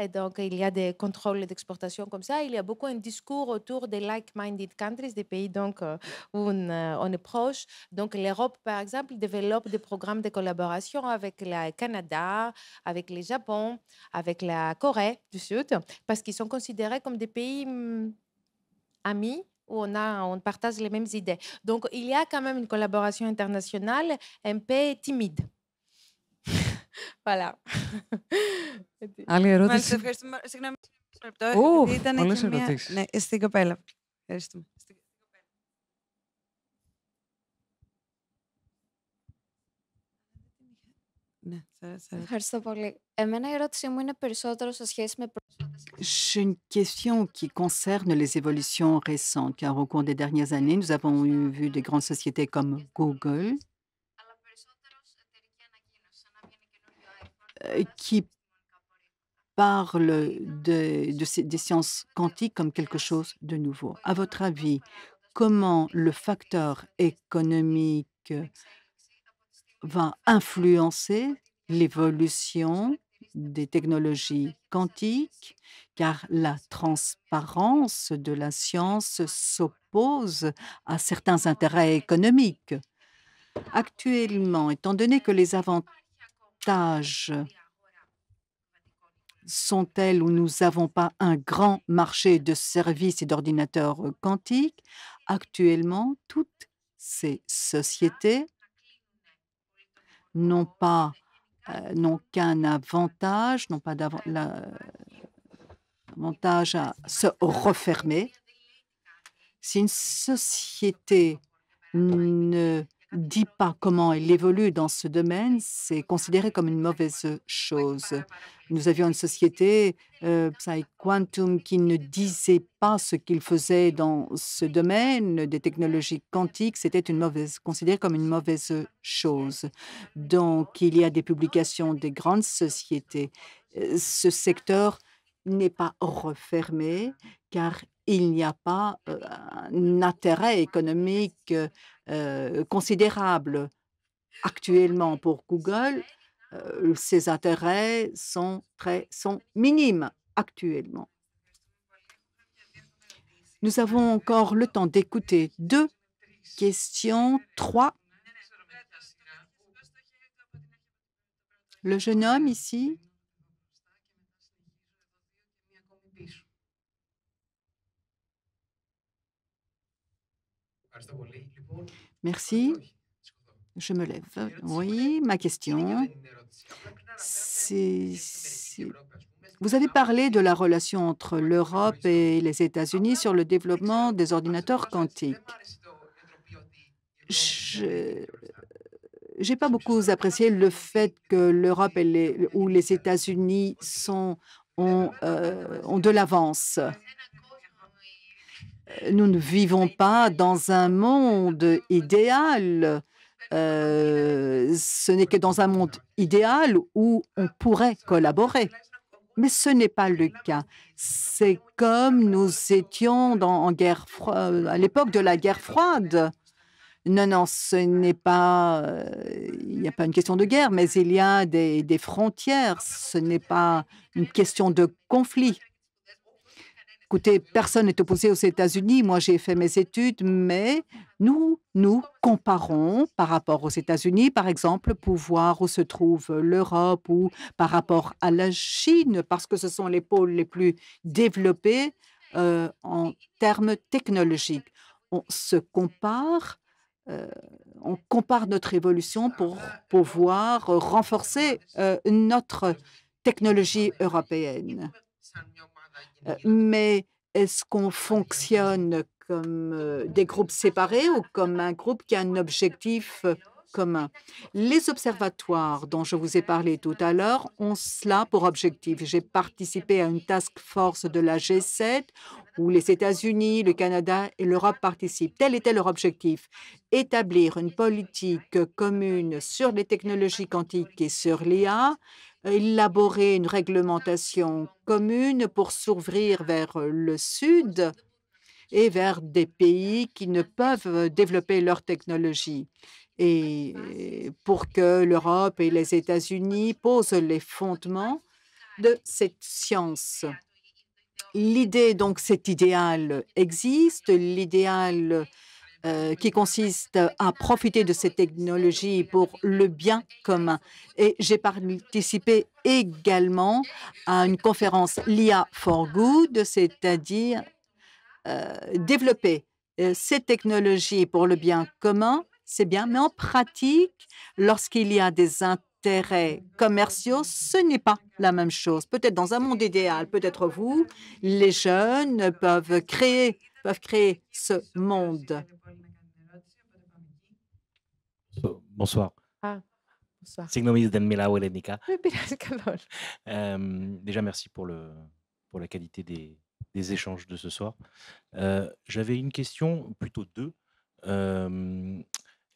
Et donc, il y a des contrôles d'exportation comme ça. Il y a beaucoup un discours autour des like-minded countries, des pays donc, où on est proche. Donc, l'Europe, par exemple, développe des programmes de collaboration avec le Canada, avec le Japon, avec la Corée du Sud, parce qu'ils sont considérés comme des pays amis où on partage les mêmes idées. Donc, il y a quand même une collaboration internationale un peu timide. Voilà. Άλλη Μάλιστα, ερώτηση. ευχαριστούμε. Συγγνώμη, ένα λεπτό. Ου, Επειδή ήταν πολλές και μία. ερωτήσεις. Ναι, στην κοπέλα. Ευχαριστούμε. Ναι, Ευχαριστώ πολύ. Εμένα η ερώτησή μου είναι περισσότερο σε σχέση με J'ai une question qui concerne les évolutions récentes, car au cours des dernières années, nous avons vu des grandes sociétés comme Google qui parlent des sciences quantiques comme quelque chose de nouveau. À votre avis, comment le facteur économique va influencer l'évolution des technologies quantiques, car la transparence de la science s'oppose à certains intérêts économiques. Actuellement, étant donné que les avantages sont tels où nous n'avons pas un grand marché de services et d'ordinateurs quantiques, actuellement, toutes ces sociétés n'ont qu'un avantage, n'ont pas l'avantage à se refermer. Si une société ne dit pas comment elle évolue dans ce domaine, c'est considéré comme une mauvaise chose. Nous avions une société, PsyQuantum, qui ne disait pas ce qu'il faisait dans ce domaine des technologies quantiques. C'était considéré comme une mauvaise chose. Donc, il y a des publications des grandes sociétés. Ce secteur n'est pas refermé, car il n'y a pas un intérêt économique considérable actuellement pour Google. Ces intérêts sont minimes actuellement. Nous avons encore le temps d'écouter 2 questions, 3. Le jeune homme ici. Merci. Je me lève. Oui, ma question, vous avez parlé de la relation entre l'Europe et les États-Unis sur le développement des ordinateurs quantiques. Je n'ai pas beaucoup apprécié le fait que l'Europe ou les États-Unis ont de l'avance. Nous ne vivons pas dans un monde idéal. Ce n'est que dans un monde idéal où on pourrait collaborer. Mais ce n'est pas le cas. C'est comme nous étions en guerre à l'époque de la guerre froide. Non, ce n'est pas... il n'y a pas une question de guerre, mais il y a des frontières. Ce n'est pas une question de conflit. Écoutez, personne n'est opposé aux États-Unis. Moi, j'ai fait mes études, mais nous comparons par rapport aux États-Unis, par exemple, pour voir où se trouve l'Europe ou par rapport à la Chine, parce que ce sont les pôles les plus développés en termes technologiques. On compare notre évolution pour pouvoir renforcer notre technologie européenne. Mais est-ce qu'on fonctionne comme des groupes séparés ou comme un groupe qui a un objectif commun? Les observatoires dont je vous ai parlé tout à l'heure ont cela pour objectif. J'ai participé à une task force de la G7 où les États-Unis, le Canada et l'Europe participent. Tel était leur objectif: établir une politique commune sur les technologies quantiques et sur l'IA, élaborer une réglementation commune pour s'ouvrir vers le sud et vers des pays qui ne peuvent développer leur technologie. et pour que l'Europe et les États-Unis posent les fondements de cette science. L'idée, donc, cet idéal existe, l'idéal qui consiste à profiter de ces technologies pour le bien commun. Et j'ai participé également à une conférence l'IA for Good, c'est-à-dire développer ces technologies pour le bien commun, c'est bien, mais en pratique, lorsqu'il y a des intérêts commerciaux, ce n'est pas la même chose. Peut-être dans un monde idéal, peut-être vous, les jeunes, peuvent créer ce monde. Bonsoir. Ah, bonsoir. Signomis den Milao Elenica. Biraz Déjà, merci pour la qualité des échanges de ce soir. J'avais une question, plutôt deux.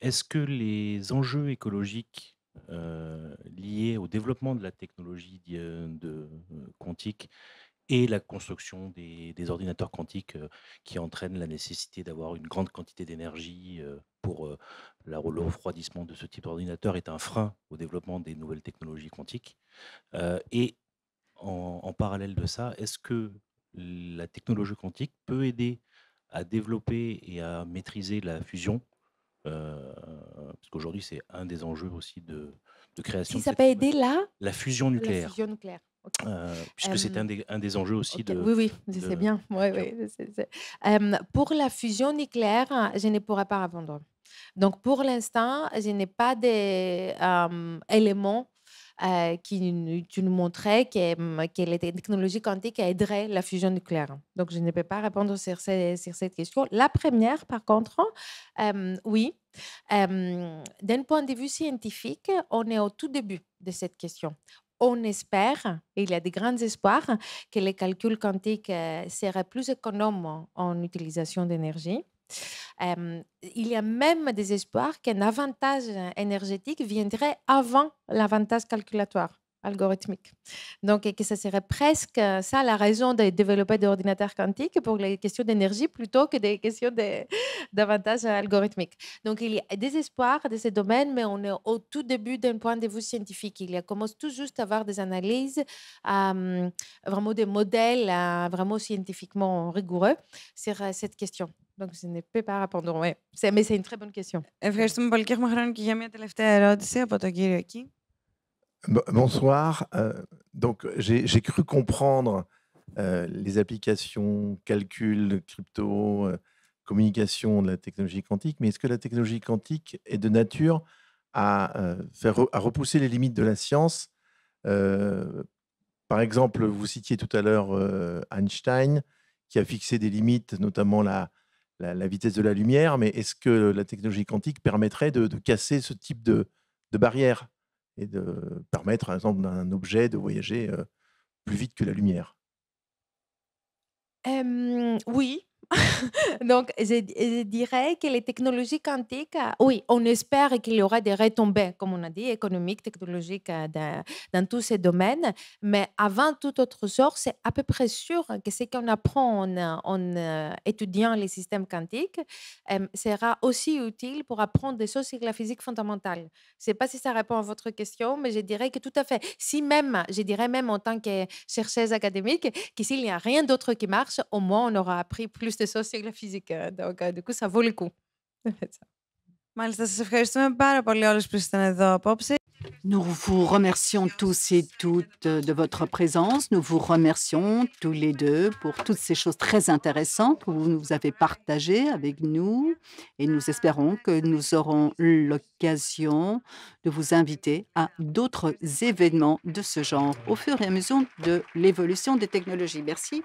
Est-ce que les enjeux écologiques liés au développement de la technologie quantique et la construction des ordinateurs quantiques qui entraînent la nécessité d'avoir une grande quantité d'énergie pour le refroidissement de ce type d'ordinateur est un frein au développement des nouvelles technologies quantiques. Et en parallèle de ça, est-ce que la technologie quantique peut aider à développer et à maîtriser la fusion parce qu'aujourd'hui, c'est un des enjeux aussi de création Si de ça cette peut aider là, la fusion la nucléaire. fusion nucléaire. Ok. Puisque c'est Euh, un des enjeux aussi ok, oui, oui, je sais bien. Oui, futur. oui, pour la fusion nucléaire, je ne pourrais pas répondre. Donc, pour l'instant, je n'ai pas d'éléments qui nous montraient que les technologies quantiques aideraient la fusion nucléaire. Donc, je ne peux pas répondre sur cette question. La première, par contre, oui. D'un point de vue scientifique, on est au tout début de cette question. On espère, et il y a de grands espoirs, que les calculs quantiques seraient plus économes en utilisation d'énergie. Il y a même des espoirs qu'un avantage énergétique viendrait avant l'avantage calculatoire algorithmique. Donc, et que ce serait presque ça la raison de développer des ordinateurs quantiques pour les questions d'énergie plutôt que des questions d'avantage algorithmique. Donc, il y a des espoirs de ce domaine, mais on est au tout début d'un point de vue scientifique. Il commence tout juste à avoir des analyses, vraiment des modèles vraiment scientifiquement rigoureux sur cette question. Donc, je ne peux pas répondre. Ouais. Mais c'est une très bonne question. Ευχαριστούμε πολύ και έχουμε χρόνο και για μια τελευταία ερώτηση από τον κύριο εκεί. Bonsoir. Donc, j'ai cru comprendre les applications, calcul, crypto, communication de la technologie quantique, mais est-ce que la technologie quantique est de nature à repousser les limites de la science? Par exemple, vous citiez tout à l'heure Einstein, qui a fixé des limites, notamment la vitesse de la lumière, mais est-ce que la technologie quantique permettrait de casser ce type de barrière et de permettre, par exemple, à un objet de voyager plus vite que la lumière? Oui. Donc, je dirais que les technologies quantiques, oui, on espère qu'il y aura des retombées, comme on a dit, économiques, technologiques dans tous ces domaines. Mais avant toute autre chose, c'est à peu près sûr que ce qu'on apprend en étudiant les systèmes quantiques sera aussi utile pour apprendre des choses sur la physique fondamentale. Je ne sais pas si ça répond à votre question, mais je dirais que tout à fait. Si même, je dirais même en tant que chercheuse académique, que s'il n'y a rien d'autre qui marche, au moins on aura appris plus de choses sur la physique. Donc, du coup, ça vaut le coup. Μάλιστα, σας ευχαριστούμε πάρα πολύ όλους που ήσασταν εδώ απόψε. Nous vous remercions tous et toutes de votre présence. Nous vous remercions tous les deux pour toutes ces choses très intéressantes que vous nous avez partagées avec nous. Et nous espérons que nous aurons l'occasion de vous inviter à d'autres événements de ce genre au fur et à mesure de l'évolution des technologies. Merci.